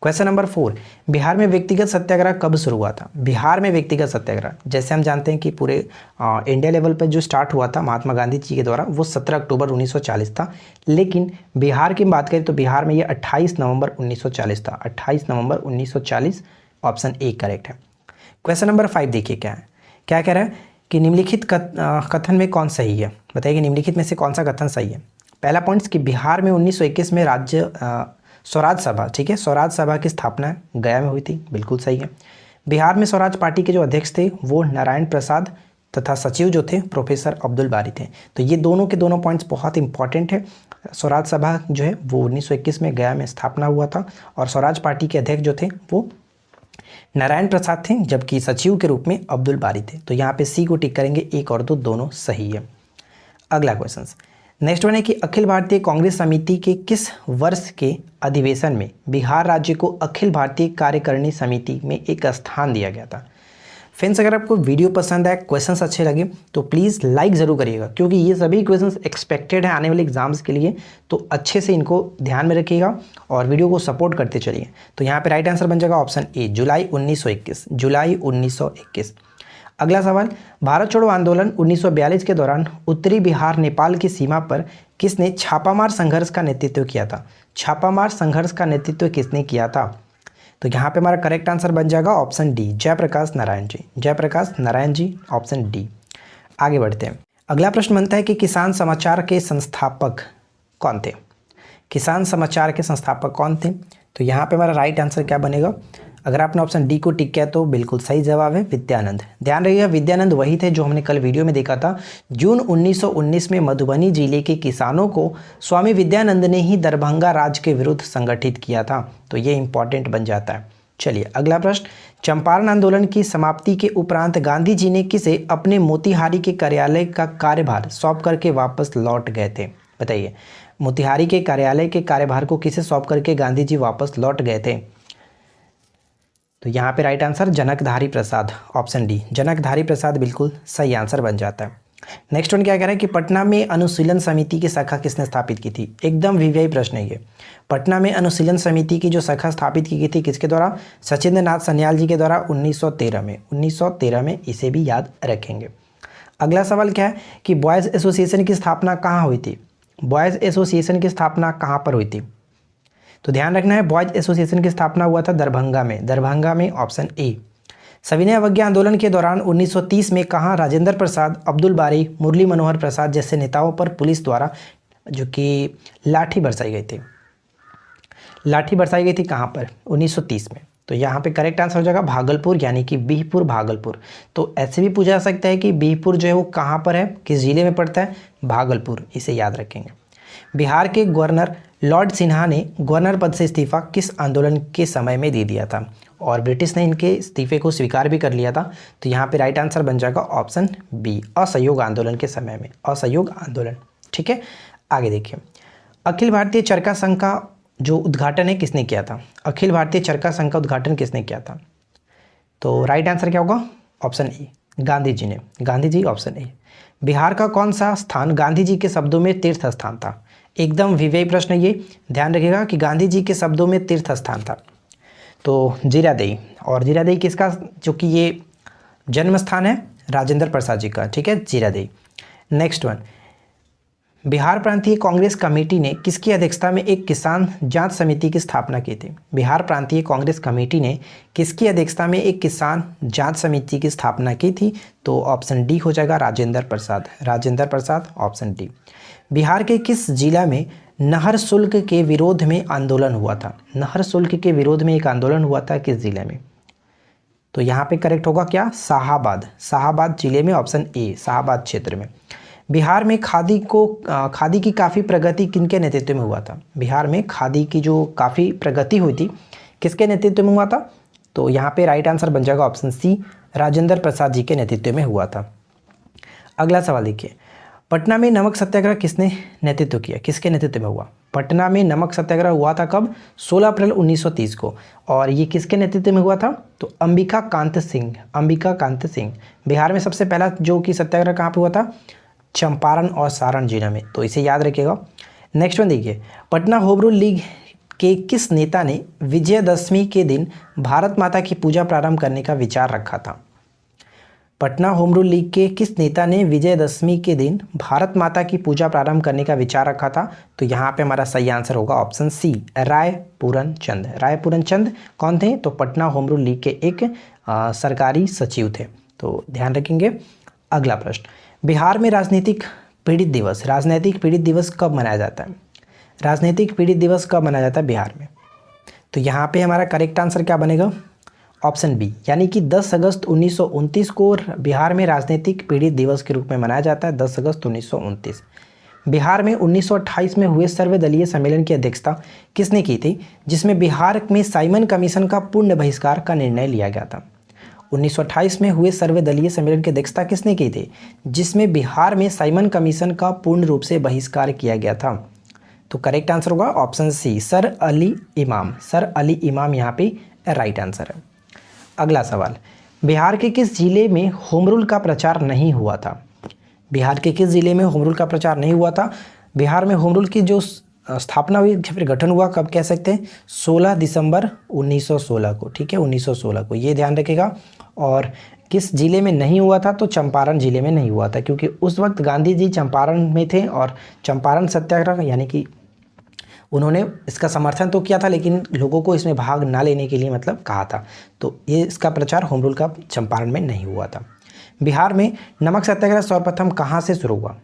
क्वेश्चन नंबर 4, बिहार में व्यक्तिगत सत्याग्रह कब शुरू हुआ था। बिहार में व्यक्तिगत सत्याग्रह जैसे हम जानते हैं कि पूरे इंडिया लेवल पर जो स्टार्ट हुआ था महात्मा गांधी जी के द्वारा वो 17 अक्टूबर 1940 था। लेकिन बिहार की बात करें तो बिहार में ये 28 नवंबर 1940 था। 28 नवंबर 1940 ऑप्शन ए करेक्ट है। क्वेश्चन नंबर 5 देखिए क्या कह रहा है कि निम्नलिखित कथन में कौन सही है। बताइए कि निम्नलिखित में से कौन सा कथन सही है। पहला पॉइंट कि बिहार में 1921 में राज्य स्वराज सभा, ठीक है, स्वराज सभा की स्थापना गया में हुई थी, बिल्कुल सही है। बिहार में स्वराज पार्टी के जो अध्यक्ष थे वो नारायण प्रसाद तथा सचिव जो थे प्रोफेसर अब्दुल बारी थे। तो ये दोनों के दोनों पॉइंट्स बहुत इंपॉर्टेंट है। स्वराज सभा जो है वो 1921 में गया में स्थापना हुआ था और स्वराज पार्टी के अध्यक्ष जो थे वो नारायण प्रसाद थे, जबकि सचिव के रूप में अब्दुल बारी थे। तो यहाँ पे सी को टिक करेंगे, 1 और 2 दोनों सही है। अगला क्वेश्चन नेक्स्ट वन है कि अखिल भारतीय कांग्रेस समिति के किस वर्ष के अधिवेशन में बिहार राज्य को अखिल भारतीय कार्यकारिणी समिति में एक स्थान दिया गया था। फ्रेंड्स, अगर आपको वीडियो पसंद आए, क्वेश्चंस अच्छे लगे तो प्लीज़ लाइक ज़रूर करिएगा, क्योंकि ये सभी क्वेश्चंस एक्सपेक्टेड है आने वाले एग्जाम्स के लिए। तो अच्छे से इनको ध्यान में रखिएगा और वीडियो को सपोर्ट करते चलिए। तो यहाँ पे राइट आंसर बन जाएगा ऑप्शन ए, जुलाई 1921। जुलाई 1921। अगला सवाल, भारत छोड़ो आंदोलन 1942 के दौरान उत्तरी बिहार नेपाल की सीमा पर किसने छापामार संघर्ष का नेतृत्व किया था। छापामार संघर्ष का नेतृत्व किसने किया था। तो यहाँ पे हमारा करेक्ट आंसर बन जाएगा option D, Jayaprakash Narayan ji. Jayaprakash Narayan ji, option D. आगे बढ़ते हैं। अगला प्रश्न बनता है कि किसान समाचार के संस्थापक कौन थे। किसान समाचार के संस्थापक कौन थे। तो यहाँ पे हमारा राइट आंसर क्या बनेगा। अगर आपने ऑप्शन डी को टिक किया तो बिल्कुल सही जवाब है विद्यानंद। ध्यान रखिएगा, विद्यानंद वही थे जो हमने कल वीडियो में देखा था। जून 1919 में मधुबनी जिले के किसानों को स्वामी विद्यानंद ने ही दरभंगा राज के विरुद्ध संगठित किया था। तो ये इंपॉर्टेंट बन जाता है। चलिए अगला प्रश्न, चंपारण आंदोलन की समाप्ति के उपरांत गांधी जी ने किसे अपने मोतिहारी के कार्यालय का कार्यभार सौंप करके वापस लौट गए थे। बताइए, मोतिहारी के कार्यालय के कार्यभार को किसे सौंप करके गांधी जी वापस लौट गए थे। तो यहाँ पे राइट आंसर जनकधारी प्रसाद, ऑप्शन डी, जनकधारी प्रसाद बिल्कुल सही आंसर बन जाता है। नेक्स्ट वन क्या कह रहा है कि पटना में अनुशीलन समिति की शाखा किसने स्थापित की थी। एकदम वीवीआई प्रश्न है ये। पटना में अनुशीलन समिति की जो शाखा स्थापित की गई थी किसके द्वारा, सचिंद्र नाथ सन्याल जी के द्वारा 1913 में। 1913 में, इसे भी याद रखेंगे। अगला सवाल क्या है कि बॉयज़ एसोसिएशन की स्थापना कहाँ हुई थी। बॉयज़ एसोसिएशन की स्थापना कहाँ पर हुई थी। तो ध्यान रखना है, बॉयज एसोसिएशन की स्थापना हुआ था दरभंगा में। दरभंगा में, ऑप्शन ए। सविनय अवज्ञा आंदोलन के दौरान 1930 में कहाँ राजेंद्र प्रसाद, अब्दुल बारी, मुरली मनोहर प्रसाद जैसे नेताओं पर पुलिस द्वारा जो कि लाठी बरसाई गई थी। लाठी बरसाई गई थी कहाँ पर, 1930 में। तो यहाँ पे करेक्ट आंसर हो जाएगा भागलपुर, यानी कि बिहपुर, भागलपुर। तो ऐसे भी पूछा जा सकता है कि बिहपुर जो है वो कहाँ पर है, किस जिले में पड़ता है, भागलपुर। इसे याद रखेंगे। बिहार के गवर्नर लॉर्ड सिन्हा ने गवर्नर पद से इस्तीफा किस आंदोलन के समय में दे दिया था और ब्रिटिश ने इनके इस्तीफे को स्वीकार भी कर लिया था। तो यहाँ पे राइट आंसर बन जाएगा ऑप्शन बी, असहयोग आंदोलन के समय में। असहयोग आंदोलन, ठीक है। आगे देखिए, अखिल भारतीय चरखा संघ का जो उद्घाटन है किसने किया था। अखिल भारतीय चरखा संघ का उद्घाटन किसने किया था। तो राइट आंसर क्या होगा, ऑप्शन ए, गांधी जी ने। Gandhi ji, option A. बिहार का कौन सा स्थान गांधी जी के शब्दों में तीर्थ स्थान था। एकदम विवेक प्रश्न ये, ध्यान रखिएगा कि गांधी जी के शब्दों में तीर्थ स्थान था तो जीरादेई। और जीरादेई किसका, जो कि ये जन्म स्थान है राजेंद्र प्रसाद जी का, ठीक है, जीरादेई। नेक्स्ट वन, बिहार प्रांतीय कांग्रेस कमेटी ने किसकी अध्यक्षता में एक किसान जांच समिति की स्थापना की थी। बिहार प्रांतीय कांग्रेस कमेटी ने किसकी अध्यक्षता में एक किसान जांच समिति की स्थापना की थी। तो ऑप्शन डी हो जाएगा राजेंद्र प्रसाद। Rajendra Prasad, option D. बिहार के किस जिला में नहर शुल्क के विरोध में आंदोलन हुआ था। नहर शुल्क के विरोध में एक आंदोलन हुआ था, किस जिले में। तो यहाँ पे करेक्ट होगा क्या, शाहाबाद। शाहाबाद जिले में, ऑप्शन ए, शाहाबाद क्षेत्र में। बिहार में खादी की काफ़ी प्रगति किनके नेतृत्व में हुआ था। बिहार में खादी की जो काफ़ी प्रगति हुई थी किसके नेतृत्व में हुआ था, तो यहाँ पे राइट आंसर बन जाएगा ऑप्शन सी, राजेंद्र प्रसाद जी के नेतृत्व में हुआ था। अगला सवाल देखिए, पटना में नमक सत्याग्रह किसने नेतृत्व किया, किसके नेतृत्व में हुआ? पटना में नमक सत्याग्रह हुआ था कब? 16 अप्रैल 1930 को। और ये किसके नेतृत्व में हुआ था? तो अंबिका कांत सिंह, अंबिका कांत सिंह। बिहार में सबसे पहला जो कि सत्याग्रह कहाँ पे हुआ था? चंपारण और सारण जिला में, तो इसे याद रखिएगा। नेक्स्ट वन देखिए, पटना होम रूल लीग के किस नेता ने विजयदशमी के दिन भारत माता की पूजा प्रारंभ करने का विचार रखा था? पटना होम रूल लीग के किस नेता ने विजयदशमी के दिन भारत माता की पूजा प्रारंभ करने का विचार रखा था? तो यहाँ पे हमारा सही आंसर होगा ऑप्शन सी, रायपुरन चंद। रायपुरन चंद कौन थे? तो पटना होम रूल लीग के एक सरकारी सचिव थे, तो ध्यान रखेंगे। अगला प्रश्न, बिहार में राजनीतिक पीड़ित दिवस, राजनीतिक पीड़ित दिवस कब मनाया जाता है? राजनीतिक पीड़ित दिवस कब मनाया जाता है बिहार में? तो यहाँ पे हमारा करेक्ट आंसर क्या बनेगा? ऑप्शन बी, यानी कि 10 अगस्त 1929 को बिहार में राजनीतिक पीड़ित दिवस के रूप में मनाया जाता है, 10 अगस्त 1929। बिहार में 1928 में हुए सर्वदलीय सम्मेलन की अध्यक्षता किसने की थी, जिसमें बिहार में साइमन कमीशन का पूर्ण बहिष्कार का निर्णय लिया गया था? 1928 में हुए सर्वदलीय सम्मेलन की अध्यक्षता किसने की थी, जिसमें बिहार में साइमन कमीशन का पूर्ण रूप से बहिष्कार किया गया था? तो करेक्ट आंसर होगा ऑप्शन सी, सर अली इमाम। सर अली इमाम यहाँ पे राइट आंसर है। अगला सवाल, बिहार के किस जिले में होम रूल का प्रचार नहीं हुआ था? बिहार के किस जिले में होम रूल का प्रचार नहीं हुआ था? बिहार में होम रूल की जो स्थापना हुई, फिर गठन हुआ, कब कह सकते हैं? 16 दिसंबर 1916 को, ठीक है, 1916 को, ये ध्यान रखिएगा। और किस जिले में नहीं हुआ था? तो चंपारण जिले में नहीं हुआ था, क्योंकि उस वक्त गांधी जी चंपारण में थे और चंपारण सत्याग्रह यानी कि उन्होंने इसका समर्थन तो किया था, लेकिन लोगों को इसमें भाग ना लेने के लिए मतलब कहा था। तो ये इसका प्रचार होम रूल का चंपारण में नहीं हुआ था। बिहार में नमक सत्याग्रह सर्वप्रथम कहाँ से शुरू हुआ?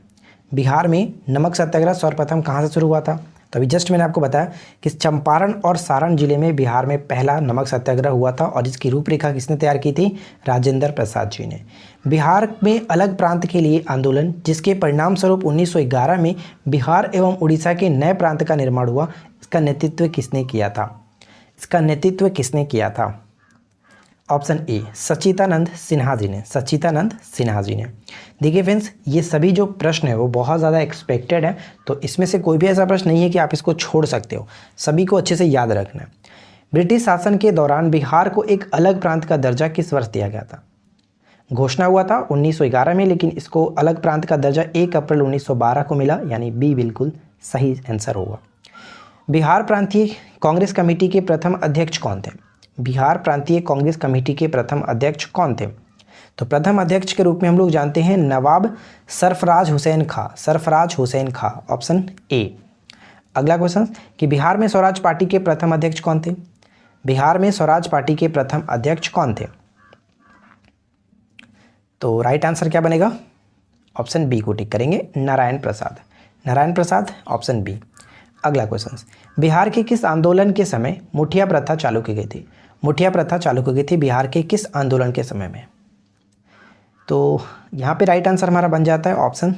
बिहार में नमक सत्याग्रह सर्वप्रथम कहाँ से शुरू हुआ था? तो अभी जस्ट मैंने आपको बताया कि चंपारण और सारण जिले में बिहार में पहला नमक सत्याग्रह हुआ था, और इसकी रूपरेखा किसने तैयार की थी? राजेंद्र प्रसाद जी ने। बिहार में अलग प्रांत के लिए आंदोलन, जिसके परिणाम स्वरूप 1911 में बिहार एवं उड़ीसा के नए प्रांत का निर्माण हुआ, इसका नेतृत्व किसने किया था? इसका नेतृत्व किसने किया था? ऑप्शन ए, सच्चिदानंद सिन्हा जी ने। सच्चिदानंद सिन्हा जी ने। देखिए फ्रेंड्स, ये सभी जो प्रश्न है वो बहुत ज़्यादा एक्सपेक्टेड है, तो इसमें से कोई भी ऐसा प्रश्न नहीं है कि आप इसको छोड़ सकते हो, सभी को अच्छे से याद रखना है। ब्रिटिश शासन के दौरान बिहार को एक अलग प्रांत का दर्जा किस वर्ष दिया गया था? घोषणा हुआ था 1911 में, लेकिन इसको अलग प्रांत का दर्जा 1 अप्रैल 1912 को मिला, यानी बी बिल्कुल सही आंसर होगा। बिहार प्रांतीय कांग्रेस कमेटी के प्रथम अध्यक्ष कौन थे? बिहार प्रांतीय कांग्रेस कमेटी के प्रथम अध्यक्ष कौन थे? तो प्रथम अध्यक्ष के रूप में हम लोग जानते हैं नवाब सरफराज हुसैन खां। सरफराज हुसैन खां, ऑप्शन ए। अगला क्वेश्चन कि बिहार में स्वराज पार्टी के प्रथम अध्यक्ष कौन थे? बिहार में स्वराज पार्टी के प्रथम अध्यक्ष कौन थे? तो राइट आंसर क्या बनेगा? ऑप्शन बी को टिक करेंगे, नारायण प्रसाद। Narayan Prasad, option B. अगला क्वेश्चन, बिहार के किस आंदोलन के समय मुठिया प्रथा चालू की गई थी? मुठिया प्रथा चालू की गई थी बिहार के किस आंदोलन के समय में? तो यहाँ पे राइट आंसर हमारा बन जाता है ऑप्शन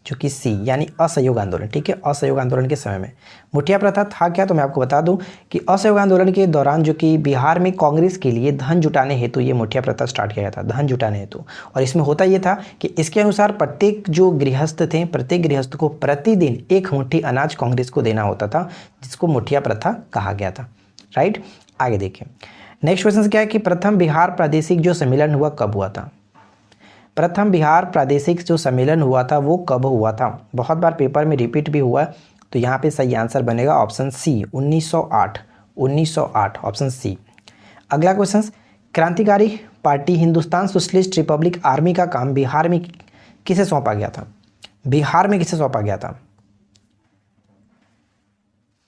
जो कि सी, यानी असहयोग आंदोलन। ठीक है, असहयोग आंदोलन के समय में मुठिया प्रथा था क्या? तो मैं आपको बता दूं कि असहयोग आंदोलन के दौरान जो कि बिहार में कांग्रेस के लिए धन जुटाने हेतु ये मुठिया प्रथा स्टार्ट किया गया था, धन जुटाने हेतु। और इसमें होता ये था कि इसके अनुसार प्रत्येक जो गृहस्थ थे, प्रत्येक गृहस्थ को प्रतिदिन 1 मुट्ठी अनाज कांग्रेस को देना होता था, जिसको मुठिया प्रथा कहा गया था। राइट, आगे देखिए नेक्स्ट क्वेश्चन क्या है कि प्रथम बिहार प्रादेशिक जो सम्मेलन हुआ कब हुआ था? प्रथम बिहार प्रादेशिक जो सम्मेलन हुआ था वो कब हुआ था? बहुत बार पेपर में रिपीट भी हुआ है, तो यहाँ पे सही आंसर बनेगा ऑप्शन सी, 1908। 1908, option C. अगला क्वेश्चन, क्रांतिकारी party Hindustan socialist Republic army का काम बिहार में किसे सौंपा गया था? बिहार में किसे सौंपा गया था?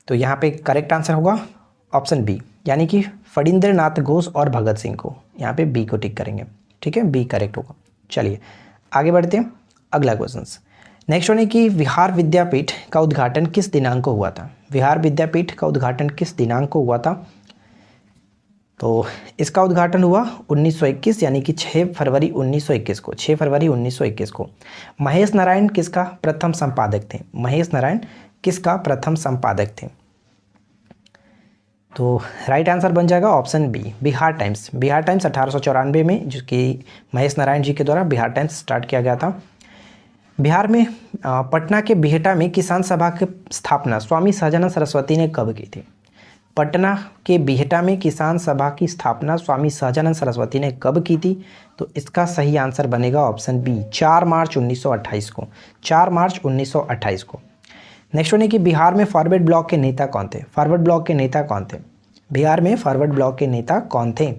तो यहाँ पे करेक्ट आंसर होगा ऑप्शन बी, यानी कि फणींद्र नाथ घोष और भगत सिंह को। यहाँ पे बी को टिक करेंगे। ठीक है, बी करेक्ट होगा। चलिए आगे बढ़ते हैं। अगला क्वेश्चन नेक्स्ट वन है कि बिहार विद्यापीठ का उद्घाटन किस दिनांक को हुआ था? बिहार विद्यापीठ का उद्घाटन किस दिनांक को हुआ था? तो इसका उद्घाटन हुआ 1921, यानी कि 6 फरवरी 1921 को। 6 फरवरी 1921 को। महेश नारायण किसका प्रथम संपादक थे? महेश नारायण किसका प्रथम संपादक थे? तो राइट आंसर बन जाएगा option B, Bihar Times. Bihar Times 1894 में, जो कि महेश नारायण जी के द्वारा बिहार टाइम्स स्टार्ट किया गया था। बिहार में पटना के बिहटा में किसान सभा की स्थापना स्वामी सहजानंद सरस्वती ने कब की थी? पटना के बिहटा में किसान सभा की स्थापना स्वामी सहजानंद सरस्वती ने कब की थी? तो इसका सही आंसर बनेगा ऑप्शन बी, 4 मार्च 1928 को। 4 मार्च 1928 को। नेक्स्ट वन है कि बिहार में फॉरवर्ड ब्लॉक के नेता कौन थे? फॉरवर्ड ब्लॉक के नेता कौन थे? बिहार में फॉरवर्ड ब्लॉक के नेता कौन थे?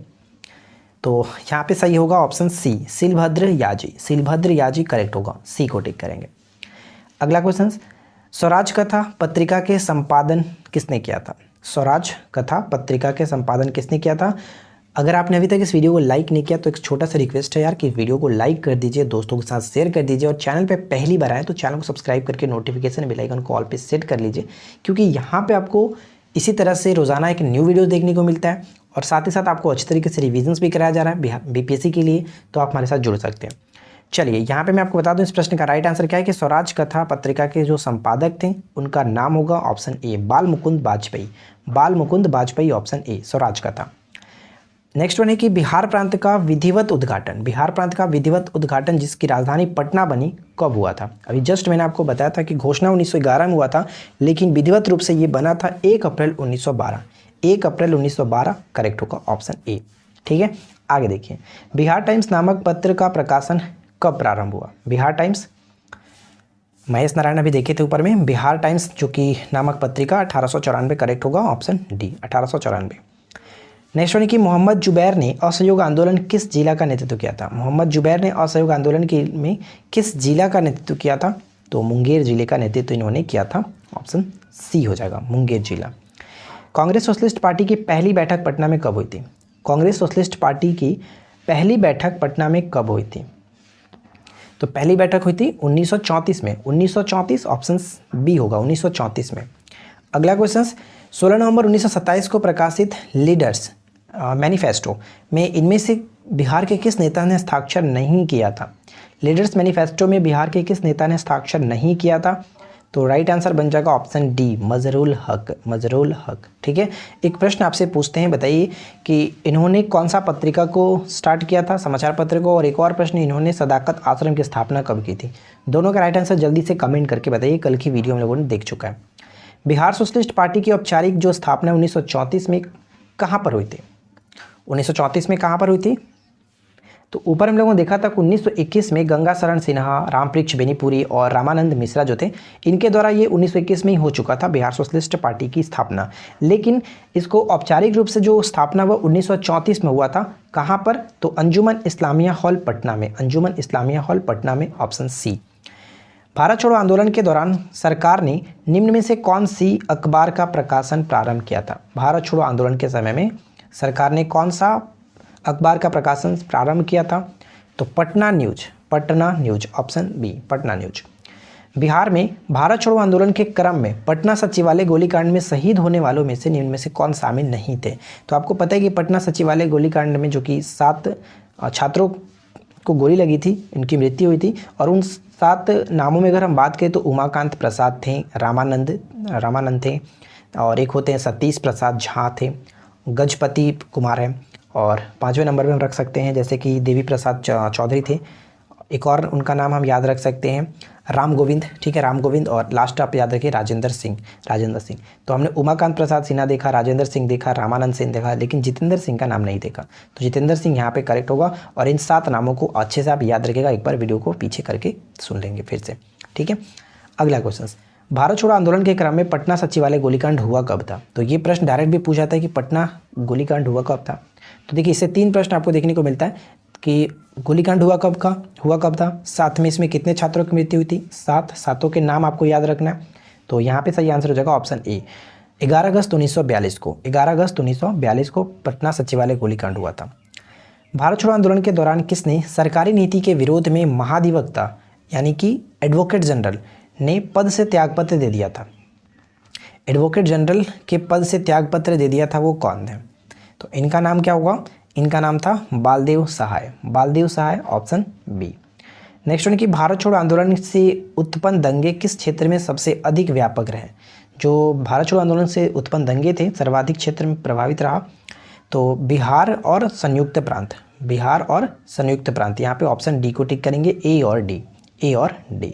तो यहाँ पे सही होगा ऑप्शन सी, शिलभद्र याजी। शिलभद्र याजी करेक्ट होगा, सी को टिक करेंगे। अगला क्वेश्चन, स्वराज कथा पत्रिका के संपादन किसने किया था? स्वराज कथा पत्रिका के संपादन किसने किया था? अगर आपने अभी तक इस वीडियो को लाइक नहीं किया तो एक छोटा सा रिक्वेस्ट है यार कि वीडियो को लाइक कर दीजिए, दोस्तों के साथ शेयर कर दीजिए, और चैनल पे पहली बार आए तो चैनल को सब्सक्राइब करके नोटिफिकेशन बेल आइकन को ऑल पे सेट कर लीजिए, क्योंकि यहाँ पे आपको इसी तरह से रोज़ाना एक न्यू वीडियो देखने को मिलता है, और साथ ही साथ आपको अच्छी तरीके से रिविजन्स भी कराया जा रहा है बीपीएससी के लिए, तो आप हमारे साथ जुड़ सकते हैं। चलिए यहाँ पे मैं आपको बता दूं इस प्रश्न का राइट आंसर क्या है कि स्वराज कथा पत्रिका के जो संपादक थे उनका नाम होगा ऑप्शन ए, बाल मुकुंद वाजपेयी। बाल मुकुंद वाजपेयी ऑप्शन ए, स्वराज कथा। नेक्स्ट वन है कि बिहार प्रांत का विधिवत उद्घाटन, बिहार प्रांत का विधिवत उद्घाटन जिसकी राजधानी पटना बनी कब हुआ था? अभी जस्ट मैंने आपको बताया था कि घोषणा 1911 में हुआ था, लेकिन विधिवत रूप से ये बना था 1 अप्रैल 1912। 1 अप्रैल 1912 करेक्ट होगा ऑप्शन ए। ठीक है, आगे देखिए, बिहार टाइम्स नामक पत्र का प्रकाशन कब प्रारंभ हुआ? बिहार टाइम्स, महेश नारायण अभी देखे थे ऊपर में, बिहार टाइम्स जो कि नामक पत्रिका 1894 करेक्ट होगा ऑप्शन डी, 1894। नेक्स्ट वन कि मोहम्मद जुबैर ने असहयोग आंदोलन किस जिला का नेतृत्व किया था? मोहम्मद जुबैर ने असहयोग आंदोलन के में किस जिला का नेतृत्व किया था? तो मुंगेर जिले का नेतृत्व इन्होंने किया था, ऑप्शन सी हो जाएगा, मुंगेर जिला। कांग्रेस सोशलिस्ट पार्टी की पहली बैठक पटना में कब हुई थी? कांग्रेस सोशलिस्ट पार्टी की पहली बैठक पटना में कब हुई थी? तो पहली बैठक हुई थी 1934 में। 1934 ऑप्शन बी होगा, 1934 में। अगला क्वेश्चन, 16 नवंबर 1927 को प्रकाशित लीडर्स मैनिफेस्टो में इनमें से बिहार के किस नेता ने हस्ताक्षर नहीं किया था? लीडर्स मैनिफेस्टो में बिहार के किस नेता ने हस्ताक्षर नहीं किया था? तो राइट आंसर बन जाएगा ऑप्शन डी, मजरुल हक। मजरुल हक। ठीक है, एक प्रश्न आपसे पूछते हैं, बताइए कि इन्होंने कौन सा पत्रिका को स्टार्ट किया था, समाचार पत्र को, और एक और प्रश्न, इन्होंने सदाकत आश्रम की स्थापना कब की थी? दोनों का राइट आंसर जल्दी से कमेंट करके बताइए, कल की वीडियो हम लोगों ने देख चुका है। बिहार सोशलिस्ट पार्टी की औपचारिक जो स्थापना 1934 में कहाँ पर हुई थी? 1934 में कहाँ पर हुई थी? तो ऊपर हम लोगों ने देखा था कि 1921 में गंगा शरण सिन्हा, रामपृक्ष बेनीपुरी और रामानंद मिश्रा जो थे, इनके द्वारा ये 1921 में ही हो चुका था बिहार सोशलिस्ट पार्टी की स्थापना। लेकिन इसको औपचारिक रूप से जो स्थापना वो 1934 में हुआ था, कहाँ पर? तो अंजुमन इस्लामिया हॉल पटना में। अंजुमन इस्लामिया हॉल पटना में, ऑप्शन सी। भारत छोड़ो आंदोलन के दौरान सरकार ने निम्न में से कौन सी अखबार का प्रकाशन प्रारंभ किया था? भारत छोड़ो आंदोलन के समय में सरकार ने कौन सा अखबार का प्रकाशन प्रारंभ किया था? तो Patna News. Patna News, option B, Patna News. Bihar में भारत छोड़ो आंदोलन के क्रम में पटना सचिवालय गोलीकांड में शहीद होने वालों में से निम्न में से कौन शामिल नहीं थे? तो आपको पता है कि पटना सचिवालय गोलीकांड में जो कि 7 छात्रों को गोली लगी थी, इनकी मृत्यु हुई थी, और उन 7 नामों में अगर हम बात करें तो उमाकांत प्रसाद थे, रामानंद थे, और एक होते हैं सतीश प्रसाद झा थे, गजपति कुमार है, और 5वें नंबर पे हम रख सकते हैं जैसे कि देवी प्रसाद चौधरी थे, एक और उनका नाम हम याद रख सकते हैं राम गोविंद। ठीक है, राम गोविंद, और लास्ट आप याद रखिए राजेंद्र सिंह। तो हमने उमाकांत प्रसाद सिन्हा देखा, राजेंद्र सिंह देखा, रामानंद सिंह देखा, लेकिन जितेंद्र सिंह का नाम नहीं देखा। तो जितेंद्र सिंह यहाँ पे करेक्ट होगा, और इन 7 नामों को अच्छे से आप याद रखिएगा, एक बार वीडियो को पीछे करके सुन लेंगे फिर से। ठीक है, अगला क्वेश्चन, भारत छोड़ो आंदोलन के क्रम में पटना सचिवालय गोलीकांड हुआ कब था? तो ये प्रश्न डायरेक्ट भी पूछा था कि पटना गोलीकांड हुआ कब था। तो देखिए इससे 3 प्रश्न आपको देखने को मिलता है कि गोलीकांड हुआ कब था, साथ में इसमें कितने छात्रों की मृत्यु हुई थी, 7 छात्रों के नाम आपको याद रखना है। तो यहाँ पे सही आंसर हो जाएगा ऑप्शन ए, 11 अगस्त 1942 को। 11 अगस्त 1942 को पटना सचिवालय गोलीकांड हुआ था। भारत छोड़ो आंदोलन के दौरान किसने सरकारी नीति के विरोध में महाधिवक्ता यानी कि एडवोकेट जनरल ने पद से त्यागपत्र दे दिया था? एडवोकेट जनरल के पद से त्यागपत्र दे दिया था, वो कौन थे? तो इनका नाम क्या होगा? इनका नाम था बालदेव सहाय। बालदेव सहाय, ऑप्शन बी। नेक्स्ट वन कि भारत छोड़ो आंदोलन से उत्पन्न दंगे किस क्षेत्र में सबसे अधिक व्यापक रहे? जो भारत छोड़ो आंदोलन से उत्पन्न दंगे थे सर्वाधिक क्षेत्र में प्रभावित रहा, तो बिहार और संयुक्त प्रांत, बिहार और संयुक्त प्रांत। यहाँ पे ऑप्शन डी को टिक करेंगे, ए और डी, ए और डी।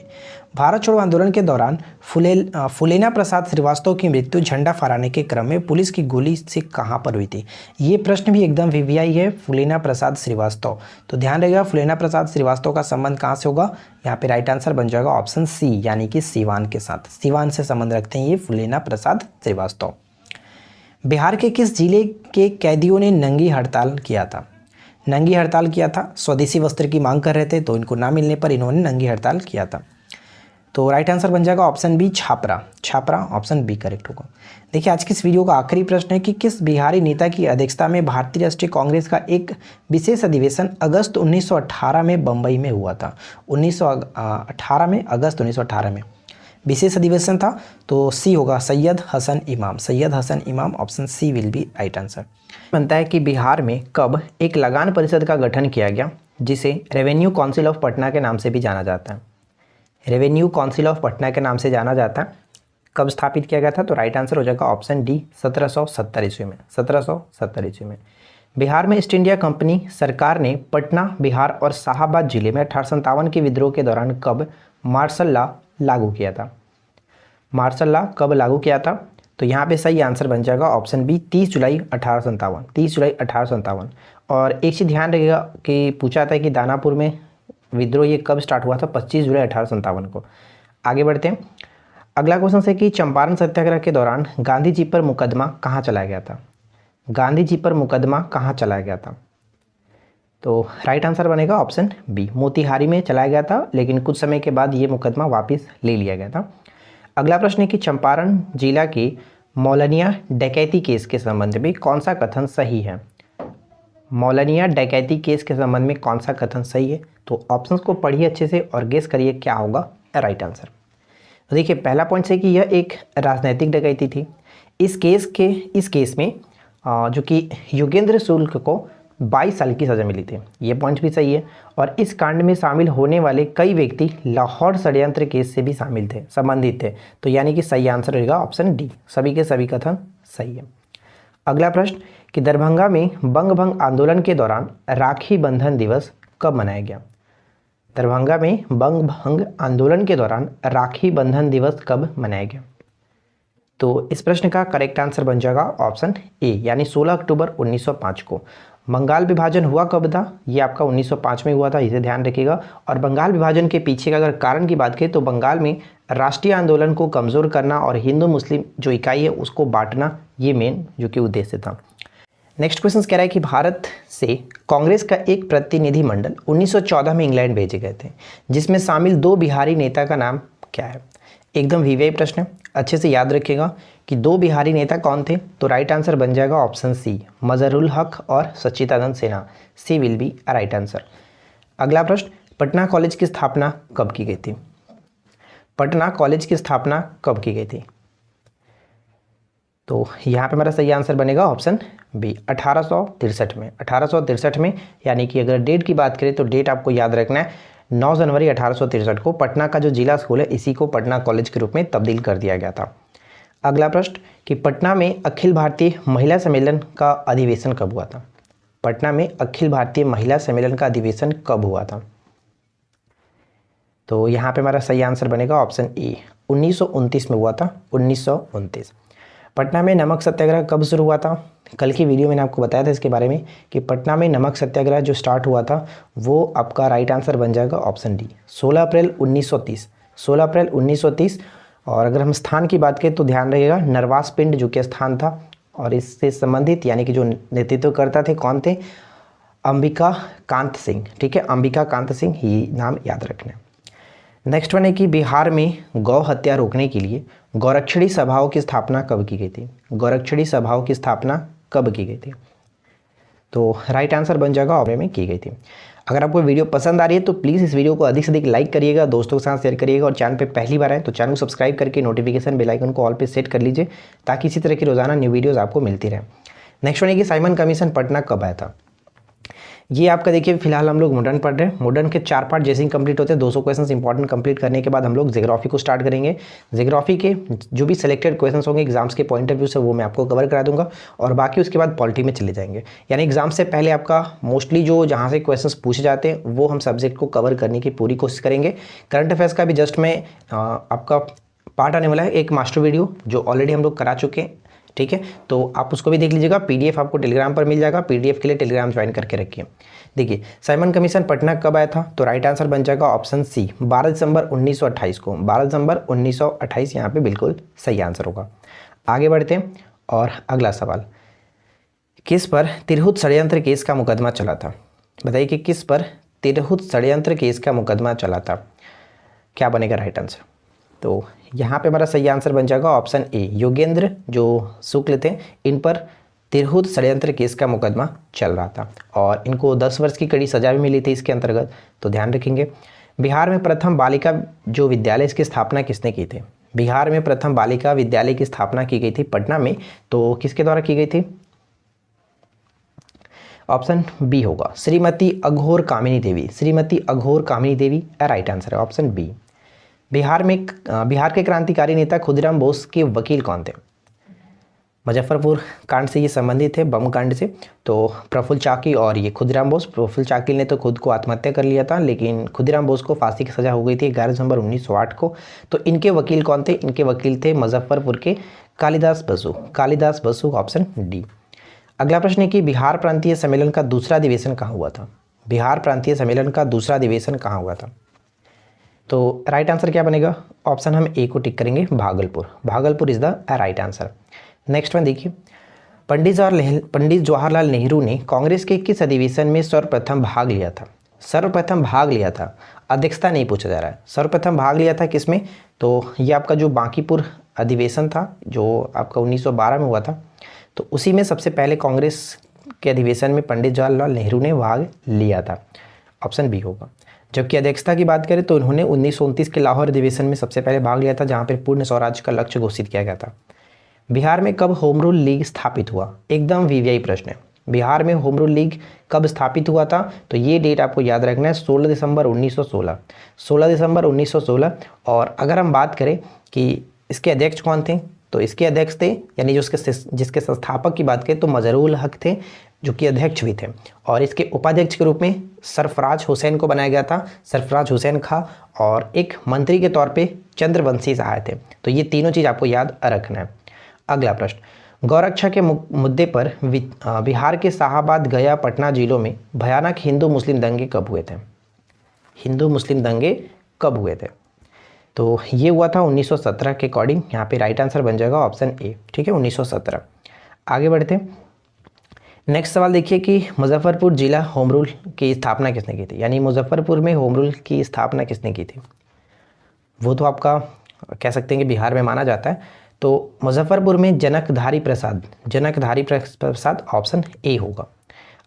भारत छोड़ो आंदोलन के दौरान फुलेना प्रसाद श्रीवास्तव की मृत्यु झंडा फहराने के क्रम में पुलिस की गोली से कहाँ पर हुई थी? ये प्रश्न भी एकदम वीवीआई है, फुलेना प्रसाद श्रीवास्तव। तो ध्यान रहेगा, फुलेना प्रसाद श्रीवास्तव का संबंध कहाँ से होगा? यहाँ पे राइट आंसर बन जाएगा ऑप्शन सी, यानी कि सीवान के साथ। सीवान से संबंध रखते हैं ये फुलेना प्रसाद श्रीवास्तव। बिहार के किस जिले के कैदियों ने नंगी हड़ताल किया था? नंगी हड़ताल किया था, स्वदेशी वस्त्र की मांग कर रहे थे, तो इनको ना मिलने पर इन्होंने नंगी हड़ताल किया था। तो राइट आंसर बन जाएगा option B, Chhapra. Chhapra option B correct होगा। देखिए, आज की इस वीडियो का आखिरी प्रश्न है कि किस बिहारी नेता की अध्यक्षता में भारतीय राष्ट्रीय कांग्रेस का एक विशेष अधिवेशन अगस्त 1918 में बम्बई में हुआ था? 1918 में, अगस्त 1918 में विशेष अधिवेशन था, तो सी होगा, सैयद हसन इमाम। Syed Hasan Imam, option C will be right answer. बनता है कि बिहार में कब एक लगान परिषद का गठन किया गया, जिसे रेवेन्यू काउंसिल ऑफ पटना के नाम से भी जाना जाता है? रेवेन्यू काउंसिल ऑफ पटना के नाम से जाना जाता है। कब स्थापित किया गया था? तो राइट आंसर हो जाएगा ऑप्शन डी, 1770 ईस्वी में। 1770 ईस्वी में बिहार में ईस्ट इंडिया कंपनी सरकार ने पटना, बिहार और शाहाबाद जिले में 1857 के विद्रोह के दौरान कब मार्शल लॉ लागू किया था? मार्शल लॉ कब लागू किया था? तो यहाँ पे सही आंसर बन जाएगा ऑप्शन बी, 30 जुलाई 1857। 30 जुलाई 1857। और एक चीज़ ध्यान रखिएगा कि पूछा था कि दानापुर में विद्रोह ये कब स्टार्ट हुआ था? 25 जुलाई 1857 को। आगे बढ़ते हैं। अगला क्वेश्चन है कि चंपारण सत्याग्रह के दौरान गांधी जी पर मुकदमा कहाँ चलाया गया था? गांधी जी पर मुकदमा कहाँ चलाया गया था? तो राइट आंसर बनेगा ऑप्शन बी, मोतिहारी में चलाया गया था, लेकिन कुछ समय के बाद ये मुकदमा वापस ले लिया गया था। अगला प्रश्न है कि चंपारण जिला के मौलनिया डकैती केस के संबंध में कौन सा कथन सही है? मौलनिया डकैती केस के संबंध में कौन सा कथन सही है? तो ऑप्शंस को पढ़िए अच्छे से और गेस करिए क्या होगा राइट आंसर। तो देखिए, पहला पॉइंट है कि यह एक राजनैतिक डकैती थी। इस केस में जो कि योगेंद्र शुक्ल को 22 साल की सज़ा मिली थी, ये पॉइंट भी सही है। और इस कांड में शामिल होने वाले कई व्यक्ति लाहौर षड्यंत्र केस से भी संबंधित थे, तो यानी कि सही आंसर रहेगा ऑप्शन डी, सभी के सभी कथन सही है। अगला प्रश्न कि दरभंगा में बंग भंग आंदोलन के दौरान राखी बंधन दिवस कब मनाया गया? दरभंगा में बंग भंग आंदोलन के दौरान राखी बंधन दिवस कब मनाया गया? तो इस प्रश्न का करेक्ट आंसर बन जाएगा ऑप्शन ए, यानी 16 अक्टूबर 1905 को। बंगाल विभाजन हुआ कब था? ये आपका 1905 में हुआ था, इसे ध्यान रखिएगा। और बंगाल विभाजन के पीछे का अगर कारण की बात करें तो बंगाल में राष्ट्रीय आंदोलन को कमज़ोर करना और हिंदू मुस्लिम जो इकाई है उसको बांटना, ये मेन जो कि उद्देश्य था। नेक्स्ट क्वेश्चन कह रहा है कि भारत से कांग्रेस का एक प्रतिनिधिमंडल 1914 में इंग्लैंड भेजे गए थे, जिसमें शामिल 2 बिहारी नेता का नाम क्या है? एकदम वीवीआई प्रश्न है, अच्छे से याद रखिएगा कि 2 बिहारी नेता कौन थे? तो राइट आंसर बन जाएगा ऑप्शन सी, मजहरुल हक और सच्चिदानंद सिन्हा। सी विल बी राइट आंसर। अगला प्रश्न, पटना कॉलेज की स्थापना कब की गई थी? पटना कॉलेज की स्थापना कब की गई थी? तो यहाँ पे मेरा सही आंसर बनेगा ऑप्शन बी, 1863 में। 1863 में, यानी कि अगर डेट की बात करें तो डेट आपको याद रखना है, 9 जनवरी 1863 को पटना का जो जिला स्कूल है इसी को पटना कॉलेज के रूप में तब्दील कर दिया गया था। अगला प्रश्न कि पटना में अखिल भारतीय महिला सम्मेलन का अधिवेशन कब हुआ था? पटना में अखिल भारतीय महिला सम्मेलन का अधिवेशन कब हुआ था? तो यहाँ पे हमारा सही आंसर बनेगा ऑप्शन ए, 1929 में हुआ था, 1929। पटना में नमक सत्याग्रह कब शुरू हुआ था? कल की वीडियो मैंने आपको बताया था इसके बारे में कि पटना में नमक सत्याग्रह जो स्टार्ट हुआ था वो आपका राइट आंसर बन जाएगा ऑप्शन डी, 16 अप्रैल 1930। 16 अप्रैल 1930। और अगर हम स्थान की बात करें तो ध्यान रखिएगा, नरवास पिंड जो कि स्थान था, और इससे संबंधित यानी कि जो नेतृत्व करता थे कौन थे? अंबिका कांत सिंह। ठीक है, अंबिका कांत सिंह, ये नाम याद रखना है। नेक्स्ट वन है कि बिहार में गौ हत्या रोकने के लिए गौरक्षणी सभाओं की स्थापना कब की गई थी? गौरक्षणी सभाओं की स्थापना कब की गई थी? तो राइट आंसर बन जाएगा ऑप्शन में की गई थी। अगर आपको वीडियो पसंद आ रही है तो प्लीज़ इस वीडियो को अधिक से अधिक लाइक करिएगा, दोस्तों के साथ शेयर करिएगा, और चैनल पे पहली बार आए तो चैनल को सब्सक्राइब करके नोटिफिकेशन बेल आइकन को ऑल पे सेट कर लीजिए, ताकि इसी तरह की रोजाना न्यू वीडियोज़ आपको मिलती रहे। नेक्स्ट वन है कि साइमन कमीशन पटना कब आया था? ये आपका देखिए फिलहाल हम लोग मॉडर्न पढ़ रहे हैं। मॉडर्न के 4 पार्ट जैसे ही कंप्लीट होते हैं, 200 क्वेश्चंस इंपॉर्टेंट कंप्लीट करने के बाद हम लोग ज्योग्राफी को स्टार्ट करेंगे। ज्योग्राफी के जो भी सिलेक्टेड क्वेश्चंस होंगे एग्जाम्स के पॉइंट ऑफ व्यू से, वो मैं आपको कवर करा दूंगा, और बाकी उसके बाद पॉलिटी में चले जाएंगे। यानी एग्जाम से पहले आपका मोस्टली जो जहाँ से क्वेश्चंस पूछे जाते हैं वो हम सब्जेक्ट को कवर करने की पूरी कोशिश करेंगे। करंट अफेयर्स का भी जस्ट में आपका पार्ट आने वाला है, एक मास्टर वीडियो जो ऑलरेडी हम लोग करा चुके हैं, ठीक है, तो आप उसको भी देख लीजिएगा। पीडीएफ आपको टेलीग्राम पर मिल जाएगा, पीडीएफ के लिए टेलीग्राम ज्वाइन करके रखिए। देखिए साइमन कमीशन पटना कब आया था, तो राइट आंसर बन जाएगा ऑप्शन सी, 12 दिसंबर 1928 को। 12 दिसंबर 1928 यहाँ पे बिल्कुल सही आंसर होगा। आगे बढ़ते हैं और अगला सवाल, किस पर तिरहुत षड्यंत्र केस का मुकदमा चला था? बताइए कि किस पर तिरहुत षड्यंत्र केस का मुकदमा चला था, क्या बनेगा राइट आंसर? तो यहाँ पे हमारा सही आंसर बन जाएगा ऑप्शन ए, योगेंद्र जो शुक्ल थे, इन पर तिरहुत षड्यंत्र केस का मुकदमा चल रहा था और इनको 10 वर्ष की कड़ी सजा भी मिली थी इसके अंतर्गत, तो ध्यान रखेंगे। बिहार में प्रथम बालिका जो विद्यालय, इसकी स्थापना किसने की थी? बिहार में प्रथम बालिका विद्यालय की स्थापना की गई थी पटना में, तो किसके द्वारा की गई थी? ऑप्शन बी होगा, श्रीमती अघोर कामिनी देवी। श्रीमती अघोर कामिनी देवी राइट आंसर है, ऑप्शन बी। बिहार के क्रांतिकारी नेता खुदीराम बोस के वकील कौन थे? मुजफ्फरपुर कांड से ये संबंधित है, बम कांड से। तो प्रफुल्ल चाकी और ये खुदीराम बोस। प्रफुल्ल चाकी ने तो खुद को आत्महत्या कर लिया था, लेकिन खुदीराम बोस को फांसी की सजा हो गई थी 11 दिसंबर 1908 को। तो इनके वकील कौन थे? इनके वकील थे मुजफ्फरपुर के कालिदास बसु। Kalidas Basu, option D. अगला प्रश्न है कि बिहार प्रांतीय सम्मेलन का दूसरा अधिवेशन कहाँ हुआ था? बिहार प्रांतीय सम्मेलन का दूसरा अधिवेशन कहाँ हुआ था? तो राइट आंसर क्या बनेगा? ऑप्शन हम ए को टिक करेंगे, Bhagalpur. Bhagalpur is the right answer. Next one देखिए, पंडित जवाहरलाल नेहरू ने कांग्रेस के किस अधिवेशन में सर्वप्रथम भाग लिया था? सर्वप्रथम भाग लिया था, अध्यक्षता नहीं पूछा जा रहा है। सर्वप्रथम भाग लिया था किसमें? तो ये आपका जो बांकीपुर अधिवेशन था जो आपका 1912 में हुआ था, तो उसी में सबसे पहले कांग्रेस के अधिवेशन में पंडित जवाहरलाल नेहरू ने भाग लिया था, ऑप्शन बी होगा। जबकि अध्यक्षता की बात करें तो उन्होंने 1929 के लाहौर अधिवेशन में सबसे पहले भाग लिया था, जहां पर पूर्ण स्वराज का लक्ष्य घोषित किया गया था। बिहार में कब होम रूल लीग स्थापित हुआ? एकदम वीवीआई प्रश्न है। बिहार में होम रूल लीग कब स्थापित हुआ था? तो ये डेट आपको याद रखना है, 16 दिसंबर 1916। 16 दिसंबर 1916। और अगर हम बात करें कि इसके अध्यक्ष कौन थे, तो इसके अध्यक्ष थे, यानी जो जिसके संस्थापक की बात करें तो मजरूल हक थे, जो कि अध्यक्ष भी थे। और इसके उपाध्यक्ष के रूप में सरफराज हुसैन को बनाया गया था, सरफराज हुसैन खां। और एक मंत्री के तौर पे चंद्रवंशी सहाय थे। तो ये तीनों चीज़ आपको याद रखना है। अगला प्रश्न, गौरक्षा के मुद्दे पर बिहार के शाहाबाद, गया, पटना जिलों में भयानक हिंदू मुस्लिम दंगे कब हुए थे? हिंदू मुस्लिम दंगे कब हुए थे? तो ये हुआ था 1917 के अकॉर्डिंग। यहाँ पे राइट आंसर बन जाएगा ऑप्शन ए, ठीक है, 1917। आगे बढ़ते हैं। नेक्स्ट सवाल देखिए कि मुजफ्फरपुर जिला होम रूल की स्थापना किसने की थी? यानी मुजफ्फरपुर में होम रूल की स्थापना किसने की थी? वो तो आपका कह सकते हैं कि बिहार में माना जाता है। तो मुजफ्फरपुर में जनकधारी प्रसाद, ऑप्शन ए होगा।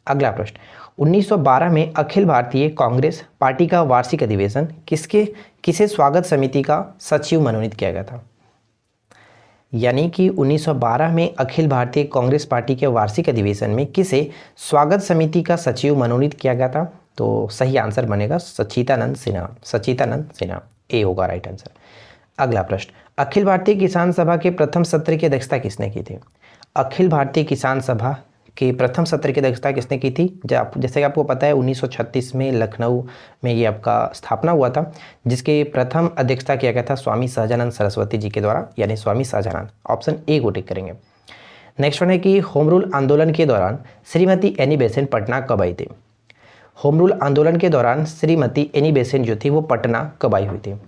अगला प्रश्न, 1912 में अखिल भारतीय कांग्रेस पार्टी का वार्षिक अधिवेशन किसे स्वागत समिति का सचिव मनोनीत किया गया था? यानी कि 1912 में अखिल भारतीय कांग्रेस पार्टी के वार्षिक अधिवेशन में किसे स्वागत समिति का सचिव मनोनीत किया गया था? तो सही आंसर बनेगा सच्चिदानंद सिन्हा। सच्चिदानंद सिन्हा, ए होगा राइट आंसर। अगला प्रश्न, अखिल भारतीय किसान सभा के प्रथम सत्र की अध्यक्षता किसने की थी? अखिल भारतीय किसान सभा के प्रथम सत्र की अध्यक्षता किसने की थी? जैसे कि आपको पता है 1936 में लखनऊ में ये आपका स्थापना हुआ था, जिसके प्रथम अध्यक्षता किया गया था स्वामी सहजानंद सरस्वती जी के द्वारा, यानी स्वामी सहजानंद। ऑप्शन ए को टिक करेंगे। नेक्स्ट वन है कि होम रूल आंदोलन के दौरान श्रीमती एनी बेसेंट पटना कब आई थी? होम रूल आंदोलन के दौरान श्रीमती एनी बेसेंट जो थी वो पटना कब आई हुई थी?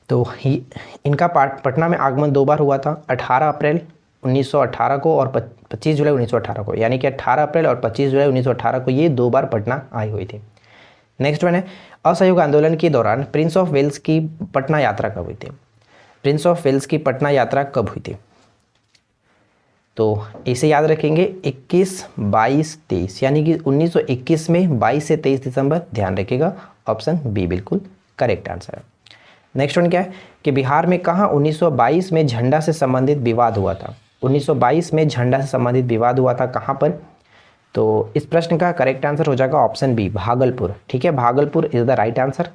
तो इनका पटना में आगमन 2 बार हुआ था, 18 अप्रैल 1918 को और 25 जुलाई 1918 को। यानी कि 18 अप्रैल और 25 जुलाई 1918 को ये 2 बार पटना आई हुई थी। नेक्स्ट वन है, असहयोग आंदोलन के दौरान प्रिंस ऑफ वेल्स की पटना यात्रा कब हुई थी? प्रिंस ऑफ वेल्स की पटना यात्रा कब हुई थी? तो इसे याद रखेंगे 21, 22, 23, यानी कि 1921 में 22 से 23 दिसंबर, ध्यान रखिएगा। ऑप्शन बी बिल्कुल करेक्ट आंसर है। नेक्स्ट वन क्या है कि बिहार में कहाँ 1922 में झंडा से संबंधित विवाद हुआ था? 1922 में झंडा से संबंधित विवाद हुआ था कहाँ पर? तो इस प्रश्न का करेक्ट आंसर हो जाएगा ऑप्शन बी, भागलपुर। ठीक है, Bhagalpur is the right answer.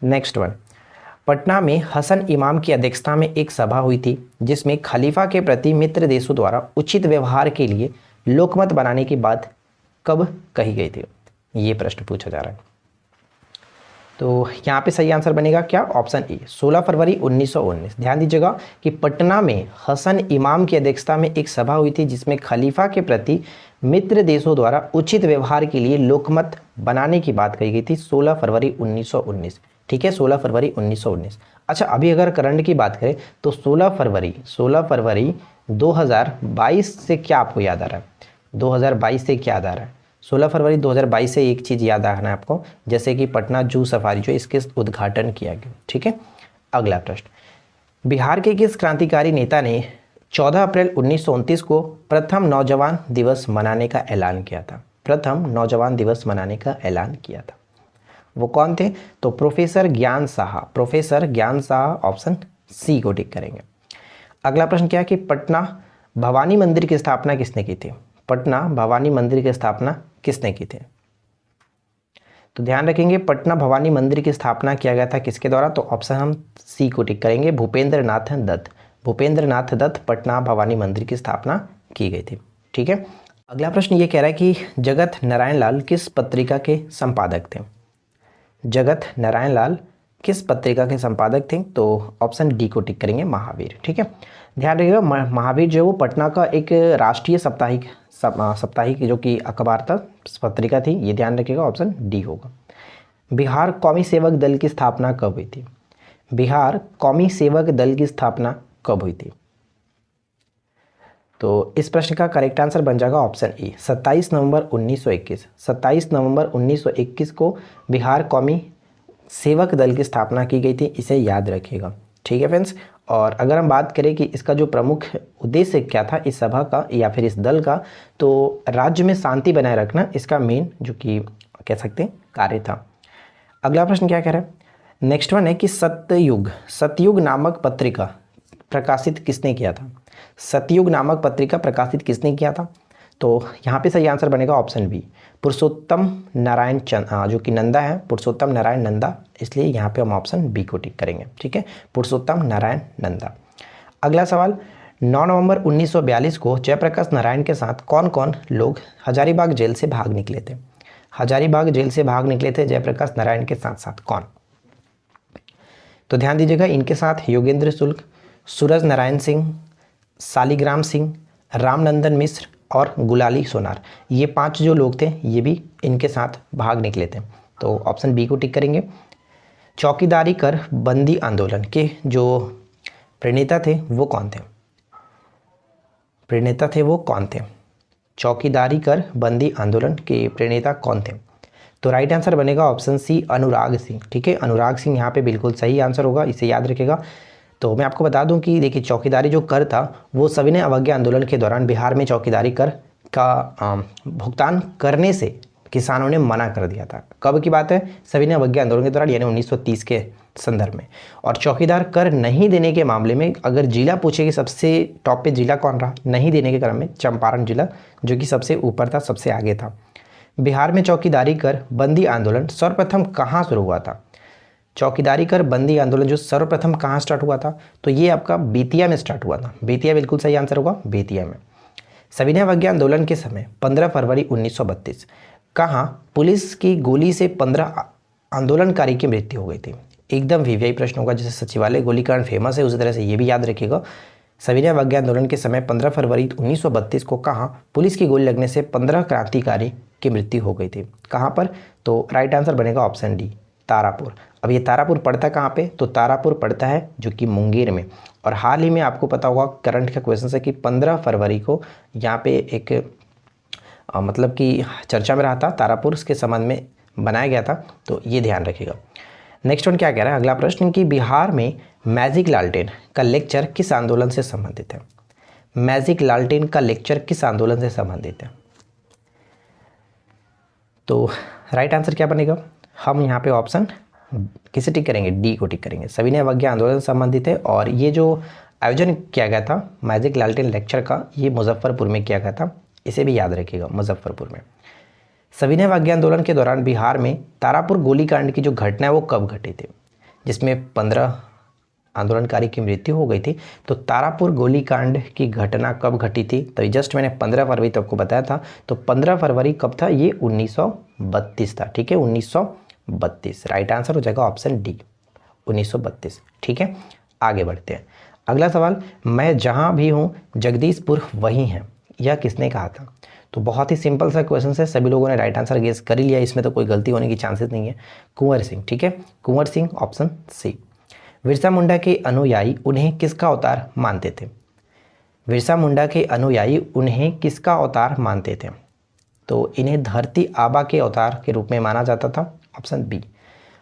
Next one, Patna में हसन इमाम की अध्यक्षता में एक सभा हुई थी जिसमें खलीफा के प्रति मित्र देशों द्वारा उचित व्यवहार के लिए लोकमत बनाने की बात कब कही गई थी? ये प्रश्न पूछा जा रहा है। तो यहाँ पे सही आंसर बनेगा क्या? ऑप्शन ए, 16 फरवरी 1919। ध्यान दीजिएगा कि पटना में हसन इमाम की अध्यक्षता में एक सभा हुई थी जिसमें खलीफा के प्रति मित्र देशों द्वारा उचित व्यवहार के लिए लोकमत बनाने की बात कही गई थी 16 फरवरी 1919। ठीक है, 16 फरवरी 1919। अच्छा, अभी अगर करंट की बात करें तो 16 फरवरी 2022 से क्या आपको याद आ रहा है? 2022 से क्या याद आ रहा है? 16 फरवरी 2022 से एक चीज़ याद रखना है आपको, जैसे कि पटना जू सफारी जो इसके उद्घाटन किया गया। ठीक है, अगला प्रश्न, बिहार के किस क्रांतिकारी नेता ने 14 अप्रैल 1929 को प्रथम नौजवान दिवस मनाने का ऐलान किया था? प्रथम नौजवान दिवस मनाने का ऐलान किया था, वो कौन थे? तो प्रोफेसर ज्ञान साहा। प्रोफेसर ज्ञान साहा, ऑप्शन सी को टिक करेंगे। अगला प्रश्न क्या है कि पटना भवानी मंदिर की स्थापना किसने की थी? पटना भवानी मंदिर की स्थापना किसने की थी? तो ध्यान रखेंगे, पटना भवानी मंदिर की स्थापना किया गया था किसके द्वारा? तो ऑप्शन हम सी को टिक करेंगे, भूपेंद्र नाथ दत्त। भूपेंद्र नाथ दत्त पटना भवानी मंदिर की स्थापना की गई थी। ठीक है, अगला प्रश्न ये कह रहा है कि जगत नारायण लाल किस पत्रिका के संपादक थे? जगत नारायण लाल किस पत्रिका के संपादक थे? तो ऑप्शन डी को टिक करेंगे, महावीर। ठीक है, ध्यान रखिएगा, महावीर जो है वो पटना का एक राष्ट्रीय साप्ताहिक जो कि अखबार था, पत्रिका थी, ये ध्यान रखिएगा, ऑप्शन डी होगा। बिहार कौमी सेवक दल की स्थापना कब हुई थी? बिहार कौमी सेवक दल की स्थापना कब हुई थी? तो इस प्रश्न का करेक्ट आंसर बन जाएगा ऑप्शन ए, 27 नवंबर 1921। 27 नवंबर 1921 को बिहार कौमी सेवक दल की स्थापना की गई थी, इसे याद रखिएगा। ठीक है फ्रेंड्स, और अगर हम बात करें कि इसका जो प्रमुख उद्देश्य क्या था इस सभा का या फिर इस दल का, तो राज्य में शांति बनाए रखना इसका मेन जो कि कह सकते हैं कार्य था। अगला प्रश्न क्या कह रहा है? नेक्स्ट वन है कि सतयुग नामक पत्रिका प्रकाशित किसने किया था? सतयुग नामक पत्रिका प्रकाशित किसने किया था? तो यहाँ पे सही आंसर बनेगा ऑप्शन बी, पुरुषोत्तम नारायण जो कि नंदा है, पुरुषोत्तम नारायण नंदा, इसलिए यहाँ पे हम ऑप्शन बी को टिक करेंगे। ठीक है, पुरुषोत्तम नारायण नंदा। अगला सवाल, 9 नवंबर 1942 को जयप्रकाश नारायण के साथ कौन कौन लोग हजारीबाग जेल से भाग निकले थे? हजारीबाग जेल से भाग निकले थे जयप्रकाश नारायण के साथ साथ कौन? तो ध्यान दीजिएगा, इनके साथ योगेंद्र शुक्ल, सूरज नारायण सिंह, शालिग्राम सिंह, रामनंदन मिश्र और गुलाली सोनार, ये 5 जो लोग थे ये भी इनके साथ भाग निकले थे। तो ऑप्शन बी को टिक करेंगे। चौकीदारी कर बंदी आंदोलन के जो प्रणेता थे वो कौन थे? प्रणेता थे वो कौन थे? चौकीदारी कर बंदी आंदोलन के प्रणेता कौन थे? तो राइट आंसर बनेगा ऑप्शन सी, अनुराग सिंह। ठीक है, अनुराग सिंह यहाँ पे बिल्कुल सही आंसर होगा, इसे याद रखेगा। तो मैं आपको बता दूं कि देखिए, चौकीदारी जो कर था वो सविनय अवज्ञा आंदोलन के दौरान बिहार में चौकीदारी कर का भुगतान करने से किसानों ने मना कर दिया था। कब की बात है? सविनय अवज्ञा आंदोलन के दौरान, यानी 1930 के संदर्भ में। और चौकीदार कर नहीं देने के मामले में अगर जिला पूछे कि सबसे टॉप पे जिला कौन रहा नहीं देने के क्रम में, चंपारण जिला जो कि सबसे ऊपर था, सबसे आगे था। बिहार में चौकीदारी कर बंदी आंदोलन सर्वप्रथम कहाँ शुरू हुआ था? चौकीदारी कर बंदी आंदोलन जो सर्वप्रथम कहाँ स्टार्ट हुआ था? तो ये आपका बेतिया में स्टार्ट हुआ था। बेतिया बिल्कुल सही आंसर होगा, बेतिया में। सविनय अवज्ञा आंदोलन के समय 15 फरवरी 1932 कहाँ पुलिस की गोली से 15 आंदोलनकारी की मृत्यु हो गई थी? एकदम वीवीआई प्रश्न होगा, जैसे सचिवालय गोलीकांड फेमस है उसी तरह से ये भी याद रखिएगा। सविनय अवज्ञा आंदोलन के समय 15 फरवरी 1932 को कहाँ पुलिस की गोली लगने से 15 क्रांतिकारी की मृत्यु हो गई थी? कहाँ पर? तो राइट आंसर बनेगा ऑप्शन डी, तारापुर। अब ये तारापुर पड़ता है कहाँ पे? तो तारापुर पड़ता है जो कि मुंगेर में। और हाल ही में आपको पता होगा, करंट का क्वेश्चन है कि 15 फरवरी को यहाँ पे एक मतलब कि चर्चा में रहा था, तारापुर के संबंध में बनाया गया था, तो ये ध्यान रखिएगा। नेक्स्ट वन क्या कह रहा है? अगला प्रश्न कि बिहार में मैजिक लालटेन का लेक्चर किस आंदोलन से संबंधित है? मैजिक लालटेन का लेक्चर किस आंदोलन से संबंधित है? तो राइट आंसर क्या बनेगा? हम यहाँ पे ऑप्शन किसे टिक करेंगे? डी को टिक करेंगे। सविनय अवज्ञा आंदोलन से संबंधित है और ये जो आयोजन किया गया था मैजिक लालटेन लेक्चर का, ये मुजफ्फरपुर में किया गया था। इसे भी याद रखिएगा, मुजफ्फरपुर में। सविनय अवज्ञा आंदोलन के दौरान बिहार में तारापुर गोलीकांड की जो घटना है वो कब घटी थी, जिसमें 15 आंदोलनकारी की मृत्यु हो गई थी। तो तारापुर गोलीकांड की घटना कब घटी थी, तो जस्ट मैंने 15 फरवरी तो आपको बताया था। तो 15 फरवरी कब था, ये 1932 था। ठीक है, 1932 राइट आंसर हो जाएगा ऑप्शन डी, 1932। ठीक है, आगे बढ़ते हैं। अगला सवाल, मैं जहाँ भी हूँ जगदीशपुर वहीं है, यह किसने कहा था। तो बहुत ही सिंपल सा क्वेश्चन है, सभी लोगों ने राइट आंसर गेस कर ही लिया, इसमें तो कोई गलती होने की चांसेस नहीं है। कुंवर सिंह। ठीक है, कुंवर सिंह, ऑप्शन सी। बिरसा मुंडा के अनुयायी उन्हें किसका अवतार मानते थे। बिरसा मुंडा के अनुयायी उन्हें किसका अवतार मानते थे, तो इन्हें धरती आबा के अवतार के रूप में माना जाता था, ऑप्शन बी।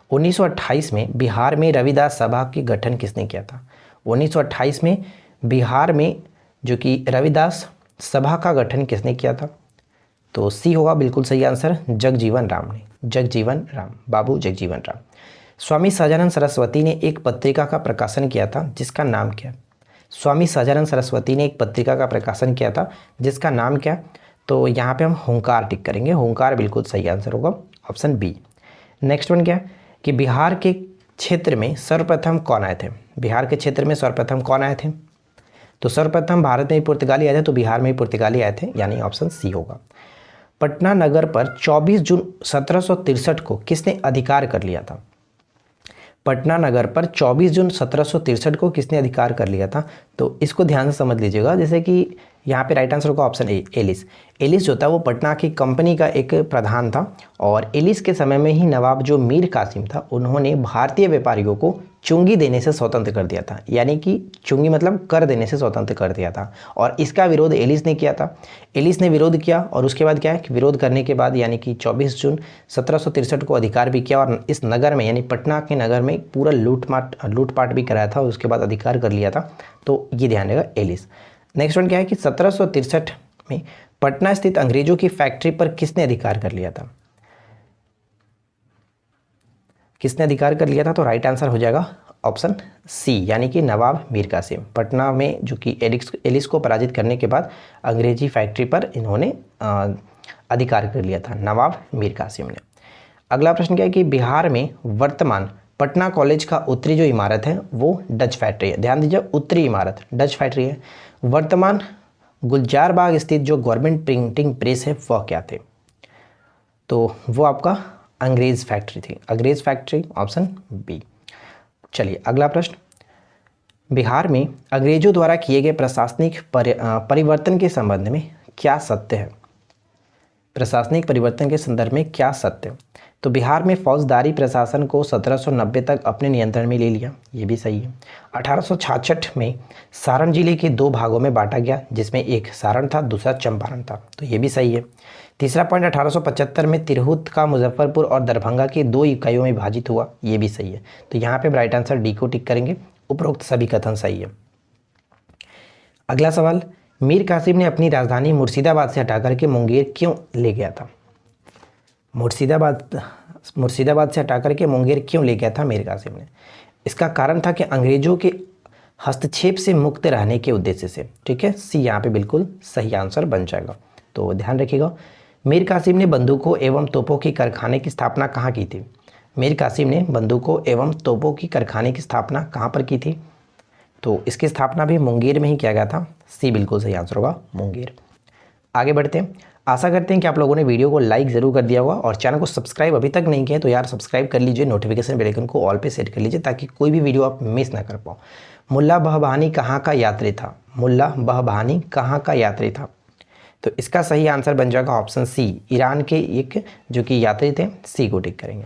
1928 में बिहार में रविदास सभा के गठन किसने किया था। 1928 में बिहार में जो कि रविदास सभा का गठन किसने किया था, तो सी होगा बिल्कुल सही आंसर, जगजीवन राम ने, जगजीवन राम, बाबू जगजीवन राम। स्वामी सहजानंद सरस्वती ने एक पत्रिका का प्रकाशन किया था जिसका नाम क्या। स्वामी सहजानंद सरस्वती ने एक पत्रिका का प्रकाशन किया था जिसका नाम क्या, तो यहाँ पे हम हुंकार टिक करेंगे, हुंकार बिल्कुल सही आंसर होगा, ऑप्शन बी। नेक्स्ट वन क्या कि बिहार के क्षेत्र में सर्वप्रथम कौन आए थे। बिहार के क्षेत्र में सर्वप्रथम कौन आए थे, तो सर्वप्रथम भारत में पुर्तगाली आए थे, तो बिहार में पुर्तगाली आए थे, यानी ऑप्शन सी होगा। पटना नगर पर 24 जून 1763 को किसने अधिकार कर लिया था। पटना नगर पर 24 जून 1763 को किसने अधिकार कर लिया था, तो इसको ध्यान से समझ लीजिएगा। जैसे कि यहाँ पे राइट आंसर होगा ऑप्शन ए, एलिस। एलिस जो था वो पटना की कंपनी का एक प्रधान था, और एलिस के समय में ही नवाब जो मीर कासिम था उन्होंने भारतीय व्यापारियों को चुंगी देने से स्वतंत्र कर दिया था, यानी कि चुंगी मतलब कर देने से स्वतंत्र कर दिया था, और इसका विरोध एलिस ने किया था। एलिस ने विरोध किया, और उसके बाद क्या है कि विरोध करने के बाद यानी कि 24 जून 1763 को अधिकार भी किया, और इस नगर में यानी पटना के नगर में पूरा लूटपाट भी कराया था, और उसके बाद अधिकार कर लिया था। तो ये ध्यान रहेगा, एलिस। नेक्स्ट वन क्या है कि 1763 में पटना स्थित अंग्रेजों की फैक्ट्री पर किसने अधिकार कर लिया था। किसने अधिकार कर लिया था, तो राइट आंसर हो जाएगा ऑप्शन सी, यानी कि नवाब मीर कासिम। पटना में जो कि एलिस को पराजित करने के बाद अंग्रेजी फैक्ट्री पर इन्होंने अधिकार कर लिया था, नवाब मीर कासिम ने। अगला प्रश्न क्या है कि बिहार में वर्तमान पटना कॉलेज का उत्तरी जो इमारत है वो डच फैक्ट्री है। ध्यान दीजिए, उत्तरी इमारत डच फैक्ट्री है। वर्तमान गुलजार बाग स्थित जो गवर्नमेंट प्रिंटिंग प्रेस है वह क्या थे, तो वो आपका अंग्रेज फैक्ट्री थी, अंग्रेज फैक्ट्री, ऑप्शन बी। चलिए अगला प्रश्न, बिहार में अंग्रेजों द्वारा किए गए प्रशासनिक परिवर्तन के संबंध में क्या सत्य है। प्रशासनिक परिवर्तन के संदर्भ में क्या सत्य है, तो बिहार में फौजदारी प्रशासन को 1790 तक अपने नियंत्रण में ले लिया, ये भी सही है। 1866 में सारण जिले के 2 भागों में बांटा गया, जिसमें एक सारण था, दूसरा चंपारण था, तो ये भी सही है। तीसरा पॉइंट, 1875 में तिरहुत का मुजफ्फरपुर और दरभंगा के 2 इकाइयों में विभाजित हुआ, ये भी सही है। तो यहाँ पे राइट आंसर डी को टिक करेंगे, उपरोक्त सभी कथन सही है। अगला सवाल, मीर कासिम ने अपनी राजधानी मुर्शिदाबाद से हटाकर के मुंगेर क्यों ले गया था। मुर्शिदाबाद से हटाकर के मुंगेर क्यों ले गया था मीर कासिम ने। इसका कारण था कि अंग्रेजों के हस्तक्षेप से मुक्त रहने के उद्देश्य से। ठीक है, सी यहाँ पे बिल्कुल सही आंसर बन जाएगा। तो ध्यान रखिएगा, मीर कासिम ने बंदूकों एवं तोपों के कारखाने की स्थापना कहाँ की थी। मीर कासिम ने बंदूकों एवं तोपों की कारखाने की स्थापना कहाँ पर की थी, तो इसकी स्थापना भी मुंगेर में ही किया गया था, सी बिल्कुल सही आंसर होगा, मुंगेर। आगे बढ़ते हैं। आशा करते हैं कि आप लोगों ने वीडियो को लाइक ज़रूर कर दिया होगा, और चैनल को सब्सक्राइब अभी तक नहीं किया तो यार सब्सक्राइब कर लीजिए, नोटिफिकेशन बेल आइकन को ऑल पे सेट कर लीजिए ताकि कोई भी वीडियो आप मिस ना कर पाओ। मुल्ला बहबानी कहाँ का यात्री था। मुल्ला बहबानी कहाँ का यात्री था, तो इसका सही आंसर बन जाएगा ऑप्शन सी, ईरान के एक जो कि यात्री थे, सी को टिक करेंगे।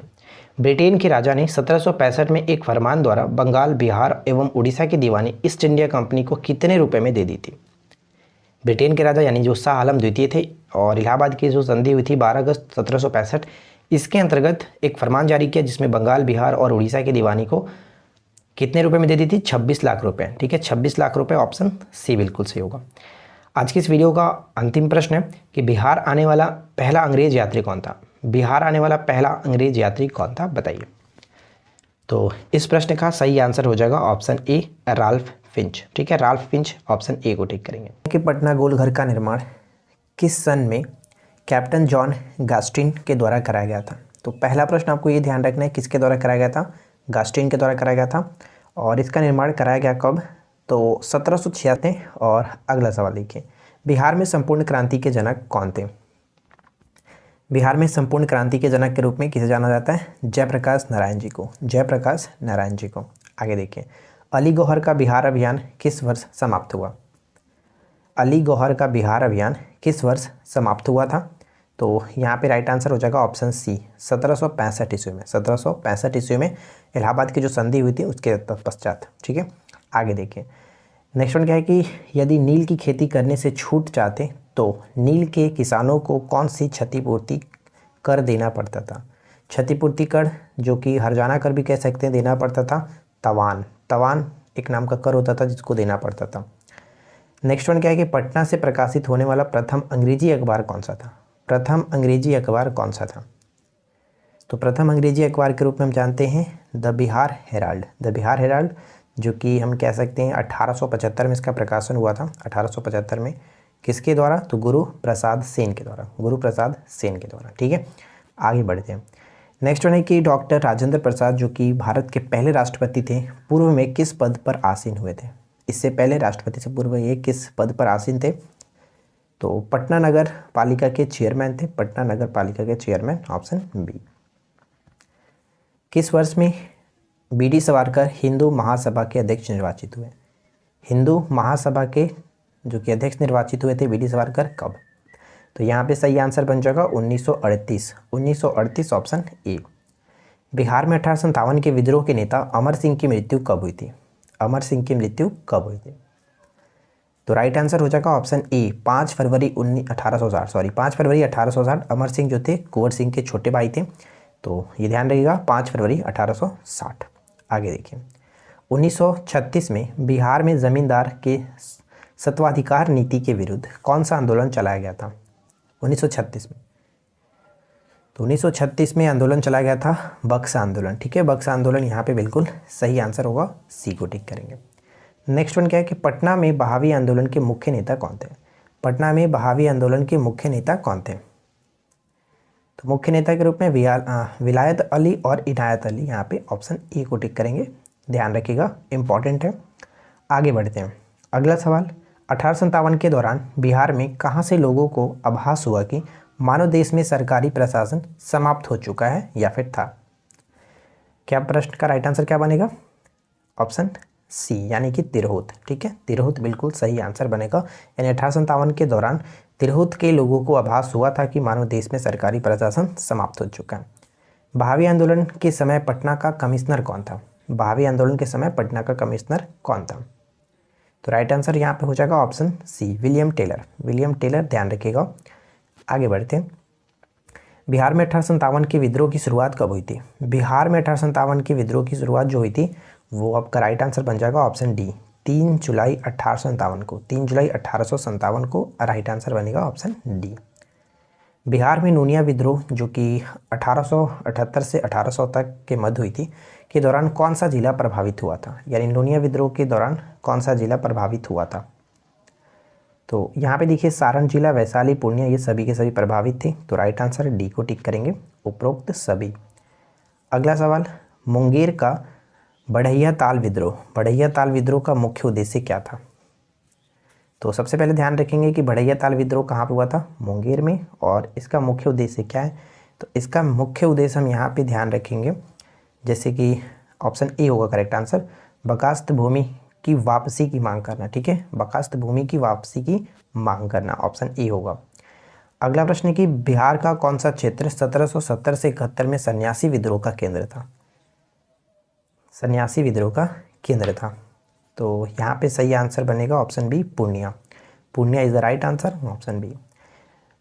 ब्रिटेन के राजा ने 1765 में एक फरमान द्वारा बंगाल, बिहार एवं उड़ीसा की दीवानी ईस्ट इंडिया कंपनी को कितने रुपए में दे दी थी। ब्रिटेन के राजा यानी जो शाह आलम द्वितीय थे, और इलाहाबाद की जो संधि हुई थी 12 अगस्त 1765, इसके अंतर्गत एक फरमान जारी किया जिसमें बंगाल, बिहार और उड़ीसा की दीवानी को कितने रुपए में दे दी थी, 26 लाख रुपए। ठीक है, 26 लाख रुपए, ऑप्शन सी बिल्कुल सही होगा। आज की इस वीडियो का अंतिम प्रश्न है कि बिहार आने वाला पहला अंग्रेज यात्री कौन था। बिहार आने वाला पहला अंग्रेज यात्री कौन था, बताइए। तो इस प्रश्न का सही आंसर हो जाएगा ऑप्शन ए, राल्फ फिंच। ठीक है, राल्फ फिंच, ऑप्शन ए को टिक करेंगे। कि पटना गोलघर का निर्माण किस सन में कैप्टन जॉन गास्टिन के द्वारा कराया गया था? तो पहला प्रश्न आपको ये ध्यान रखना है, किसके द्वारा कराया गया था? गास्टिन के द्वारा कराया गया था। और इसका निर्माण कराया गया कब? तो 1786। और अगला सवाल देखिए, बिहार में संपूर्ण क्रांति के जनक कौन थे? बिहार में संपूर्ण क्रांति के जनक के रूप में किसे जाना जाता है? जयप्रकाश नारायण जी को, जयप्रकाश नारायण जी को। आगे देखिए, अली गौहर का बिहार अभियान किस वर्ष समाप्त हुआ? अली गौहर का बिहार अभियान किस वर्ष समाप्त हुआ था? तो यहाँ पे राइट आंसर हो जाएगा ऑप्शन सी, 1765 ईस्वी में। 1765 ईस्वी में इलाहाबाद की जो संधि हुई थी उसके पश्चात। ठीक है, आगे देखिए, नेक्स्ट वन क्या है कि यदि नील की खेती करने से छूट चाहते तो नील के किसानों को कौन सी क्षतिपूर्ति कर देना पड़ता था? क्षतिपूर्ति कर, जो कि हरजाना कर भी कह सकते हैं, देना पड़ता था। तवान, तवान एक नाम का कर होता था जिसको देना पड़ता था। नेक्स्ट वन क्या है कि पटना से प्रकाशित होने वाला प्रथम अंग्रेजी अखबार कौन सा था? प्रथम अंग्रेजी अखबार कौन सा था? तो प्रथम अंग्रेजी अखबार के रूप में हम जानते हैं the Bihar Herald. The Bihar Herald, जो कि हम कह सकते हैं 1875 में इसका प्रकाशन हुआ था। 1875 में किसके द्वारा? तो गुरु प्रसाद सेन के द्वारा, गुरु प्रसाद सेन के द्वारा। ठीक है, आगे बढ़ते हैं। नेक्स्ट वन है कि डॉक्टर राजेंद्र प्रसाद, जो कि भारत के पहले राष्ट्रपति थे, पूर्व में किस पद पर आसीन हुए थे? इससे पहले राष्ट्रपति से पूर्व ये किस पद पर आसीन थे? तो पटना नगर पालिका के चेयरमैन थे, पटना नगर पालिका के चेयरमैन, ऑप्शन बी। किस वर्ष में बी.डी. सावरकर हिंदू महासभा के अध्यक्ष निर्वाचित हुए? हिंदू महासभा के जो कि अध्यक्ष निर्वाचित हुए थे बी.डी. सावरकर, कब? तो यहाँ पे सही आंसर बन जाएगा 1938। 1938 ऑप्शन ए। बिहार में 1857 के विद्रोह के नेता अमर सिंह की मृत्यु कब हुई थी? अमर सिंह की मृत्यु कब हुई थी? तो राइट आंसर हो जाएगा ऑप्शन ए, 5 फरवरी 1860। अमर सिंह जो थे कुंवर सिंह के छोटे भाई थे, तो ये ध्यान रखिएगा, 5 फरवरी 1860। आगे देखिए, 1936 में बिहार में जमींदार के सत्वाधिकार नीति के विरुद्ध कौन सा आंदोलन चलाया गया था? 1936 में, तो 1936 में आंदोलन चलाया गया था बक्सा आंदोलन। ठीक है, बक्सा आंदोलन यहाँ पे बिल्कुल सही आंसर होगा, सी को टिक करेंगे। नेक्स्ट वन क्या है कि पटना में बहावी आंदोलन के मुख्य नेता कौन थे? पटना में बहावी आंदोलन के मुख्य नेता कौन थे? तो मुख्य नेता के रूप में विलायत अली और इनायत अली, यहाँ पे ऑप्शन ए को टिक करेंगे, ध्यान रखिएगा, इंपॉर्टेंट है। आगे बढ़ते हैं, अगला सवाल, 1857 के दौरान बिहार में कहाँ से लोगों को आभास हुआ कि मानो देश में सरकारी प्रशासन समाप्त हो चुका है या फिर था? क्या प्रश्न का राइट आंसर क्या बनेगा? ऑप्शन सी, यानी कि तिरहुत। ठीक है, तिरहुत बिल्कुल सही आंसर बनेगा। यानी 1857 के दौरान तिरहुत के लोगों को आभास हुआ था कि मानो देश में सरकारी प्रशासन समाप्त हो चुका है। बहावी आंदोलन के समय पटना का कमिश्नर कौन था? बहावी आंदोलन के समय पटना का कमिश्नर कौन था? तो राइट आंसर यहाँ पे हो जाएगा option C, William Taylor. William Taylor, ध्यान रखिएगा। आगे बढ़ते हैं, बिहार में 1857 के विद्रोह की शुरुआत कब हुई थी? बिहार में 1857 के विद्रोह की शुरुआत जो हुई थी वो आपका राइट आंसर बन जाएगा ऑप्शन डी, 3 जुलाई 1857 को। 3 जुलाई 1857 को राइट आंसर बनेगा ऑप्शन डी। बिहार में नूनिया विद्रोह, जो कि 1878 से 1800 तक के मध्य हुई थी, के दौरान कौन सा जिला प्रभावित हुआ था? यानी नूनिया विद्रोह के दौरान कौन सा जिला प्रभावित हुआ था? तो यहाँ पे देखिए, सारण जिला, वैशाली, पूर्णिया, ये सभी के सभी प्रभावित थे। तो राइट आंसर डी को टिक करेंगे, उपरोक्त सभी। अगला सवाल, मुंगेर का बढ़ैया ताल विद्रोह, बढ़ैया ताल विद्रोह का मुख्य उद्देश्य क्या था? तो सबसे पहले ध्यान रखेंगे कि बढ़ैया ताल विद्रोह कहाँ पे हुआ था? मुंगेर में। और इसका मुख्य उद्देश्य क्या है? तो इसका मुख्य उद्देश्य हम यहाँ पे ध्यान रखेंगे, जैसे कि ऑप्शन ए होगा करेक्ट आंसर, बकास्त भूमि की वापसी की मांग करना। ठीक है, बकास्त भूमि की वापसी की मांग करना, ऑप्शन ए होगा। अगला प्रश्न है कि बिहार का कौन सा क्षेत्र 1770 से 71 में सन्यासी विद्रोह का केंद्र था? सन्यासी विद्रोह का केंद्र था। तो यहाँ पे सही आंसर बनेगा option B, Purnia. Purnia is the right answer, option B.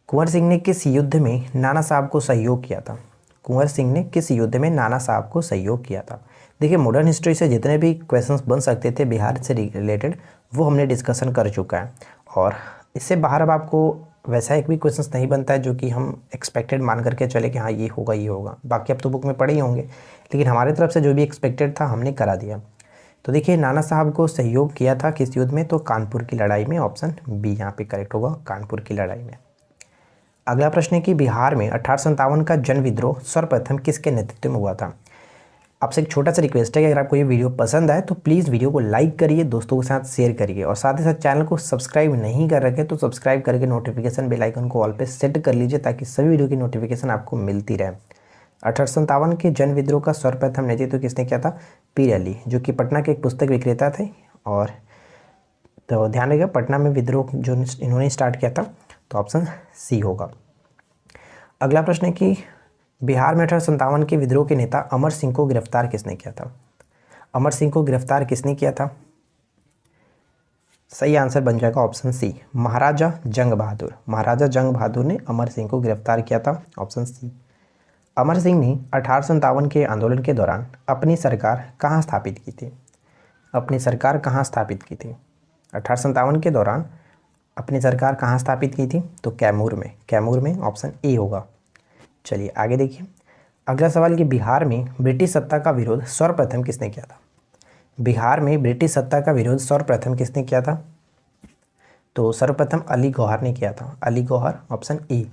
Kunwar Singh ने किस युद्ध में नाना साहब को सहयोग किया था? कुंवर सिंह ने किस युद्ध में नाना साहब को सहयोग किया था? देखिए, मॉडर्न हिस्ट्री से जितने भी क्वेश्चंस बन सकते थे बिहार से रिलेटेड वो हमने डिस्कशन कर चुका है, और इससे बाहर अब आपको वैसा एक भी क्वेश्चंस नहीं बनता है जो कि हम एक्सपेक्टेड मान करके चले कि हाँ ये होगा ये होगा। बाकी अब तो बुक में पढ़े ही होंगे, लेकिन हमारे तरफ से जो भी एक्सपेक्टेड था हमने करा दिया। तो देखिए, नाना साहब को सहयोग किया था किस युद्ध में? तो कानपुर की लड़ाई में, ऑप्शन बी यहाँ पे करेक्ट होगा, कानपुर की लड़ाई में। अगला प्रश्न है कि बिहार में 1857 का जन विद्रोह सर्वप्रथम किसके नेतृत्व में हुआ था। आपसे एक छोटा सा रिक्वेस्ट है कि अगर आपको ये वीडियो पसंद आए तो प्लीज़ वीडियो को लाइक करिए, दोस्तों के साथ शेयर करिए और साथ ही साथ चैनल को सब्सक्राइब नहीं कर रखे तो सब्सक्राइब करके नोटिफिकेशन बेल आइकन को ऑल पे सेट कर लीजिए ताकि सभी वीडियो की नोटिफिकेशन आपको मिलती रहे। 1857 के जन विद्रोह का सर्वप्रथम नेतृत्व किसने किया था? पीर अली, जो कि पटना के एक पुस्तक विक्रेता थे। और तो ध्यान रखिएगा, पटना में विद्रोह जो इन्होंने स्टार्ट किया था, तो ऑप्शन सी होगा। अगला प्रश्न है कि बिहार में 1857 के विद्रोह के नेता अमर सिंह को गिरफ्तार किसने किया था? अमर सिंह को गिरफ्तार किसने किया था? सही आंसर बन जाएगा ऑप्शन सी, महाराजा जंग बहादुर। महाराजा जंग बहादुर ने अमर सिंह को गिरफ्तार किया था, ऑप्शन सी। अमर सिंह ने 1857 के आंदोलन के दौरान अपनी सरकार कहाँ स्थापित की थी? अपनी सरकार कहाँ स्थापित की थी? 1857 के दौरान अपनी सरकार कहाँ स्थापित की थी? तो कैमूर में। कैमूर में ऑप्शन ए होगा। चलिए आगे देखिए। अगला सवाल कि बिहार में ब्रिटिश सत्ता का विरोध सर्वप्रथम किसने किया था? बिहार में ब्रिटिश सत्ता का विरोध सर्वप्रथम किसने किया था? तो सर्वप्रथम अली गौहर ने किया था। Ali Gauhar, option A.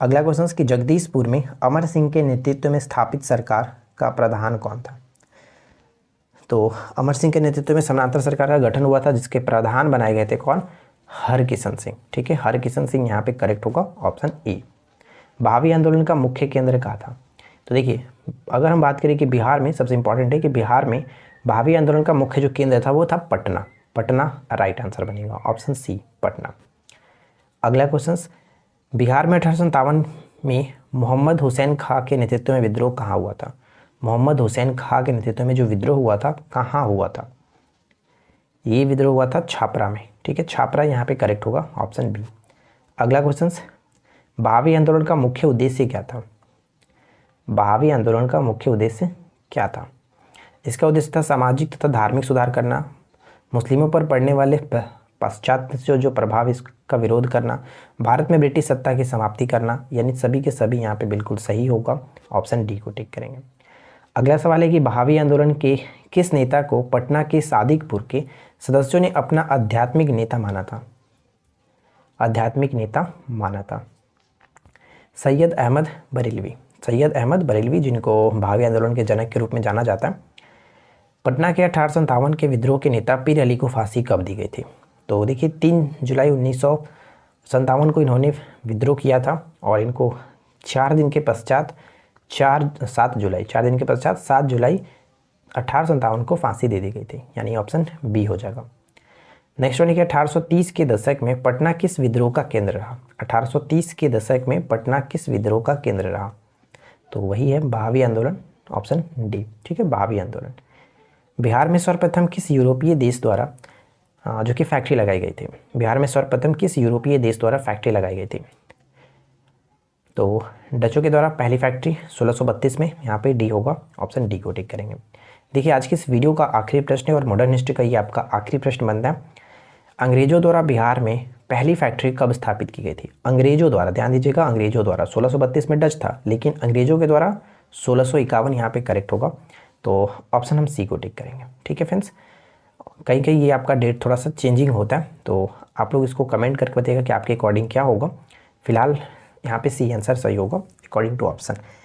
अगला क्वेश्चन कि जगदीशपुर में अमर सिंह के नेतृत्व में स्थापित सरकार का प्रधान कौन था? तो अमर सिंह के नेतृत्व में समानांतर सरकार का गठन हुआ था जिसके प्रधान बनाए गए थे कौन? हरकिशन सिंह। ठीक है, हरकिशन सिंह यहाँ पे करेक्ट होगा, ऑप्शन ए। भावी आंदोलन का मुख्य केंद्र कहाँ था? तो देखिए, अगर हम बात करें कि बिहार में, सबसे इंपॉर्टेंट है कि बिहार में भावी आंदोलन का मुख्य जो केंद्र था वो था पटना। पटना राइट आंसर बनेगा, ऑप्शन सी, पटना। अगला क्वेश्चन, बिहार में 1857 में मोहम्मद हुसैन खां के नेतृत्व में विद्रोह कहाँ हुआ था? मोहम्मद हुसैन खां के नेतृत्व में जो विद्रोह हुआ था कहाँ हुआ था? ये विद्रोह हुआ था छापरा में। ठीक है, छापरा यहाँ पे करेक्ट होगा, ऑप्शन बी। अगला क्वेश्चन, भावी आंदोलन का मुख्य उद्देश्य क्या था? भावी आंदोलन का मुख्य उद्देश्य क्या था? इसका उद्देश्य था सामाजिक तथा धार्मिक सुधार करना, मुस्लिमों पर पड़ने वाले पाश्चात्य जो प्रभाव इसका विरोध करना, भारत में ब्रिटिश सत्ता की समाप्ति करना, यानी सभी के सभी यहाँ पे बिल्कुल सही होगा, ऑप्शन डी को टिक करेंगे। अगला सवाल है कि भावी आंदोलन के किस नेता को पटना के सादिकपुर के सदस्यों ने अपना आध्यात्मिक नेता माना था? आध्यात्मिक नेता माना था सैयद अहमद बरेलवी। सैयद अहमद बरेलवी, जिनको भावी आंदोलन के जनक के रूप में जाना जाता है। पटना के 1857 के विद्रोह के नेता पीर अली को फांसी कब दी गई थी? तो देखिए, 3 जुलाई 1957 को इन्होंने विद्रोह किया था और इनको 4 दिन के पश्चात 7 जुलाई 1857 को फांसी दे दी गई थी, यानी ऑप्शन बी हो जाएगा। नेक्स्ट वन है कि 1830 के दशक में पटना किस विद्रोह का केंद्र रहा? 1830 के दशक में पटना किस विद्रोह का केंद्र रहा? तो वही है भावी आंदोलन, ऑप्शन डी। ठीक है, भावी आंदोलन। बिहार में सर्वप्रथम किस यूरोपीय देश द्वारा जो कि फैक्ट्री लगाई गई थी? बिहार में सर्वप्रथम किस यूरोपीय देश द्वारा फैक्ट्री लगाई गई थी? तो डचों के द्वारा पहली फैक्ट्री 1632 में, यहाँ पे डी होगा, ऑप्शन डी को टिक करेंगे। देखिए, आज की इस वीडियो का आखिरी प्रश्न है और मॉडर्न हिस्ट्री का ये आपका आखिरी प्रश्न बनता है। अंग्रेजों द्वारा बिहार में पहली फैक्ट्री कब स्थापित की गई थी? अंग्रेजों द्वारा, ध्यान दीजिएगा, अंग्रेजों द्वारा। 1632 में डच था, लेकिन अंग्रेजों के द्वारा 1651 यहाँ पे करेक्ट होगा, तो ऑप्शन हम सी को टिक करेंगे। ठीक है फ्रेंड्स, कहीं कहीं ये आपका डेट थोड़ा सा चेंजिंग होता है, तो आप लोग इसको कमेंट करके बताइएगा कि आपके अकॉर्डिंग क्या होगा। फिलहाल यहाँ पे सी आंसर सही होगा अकॉर्डिंग टू ऑप्शन।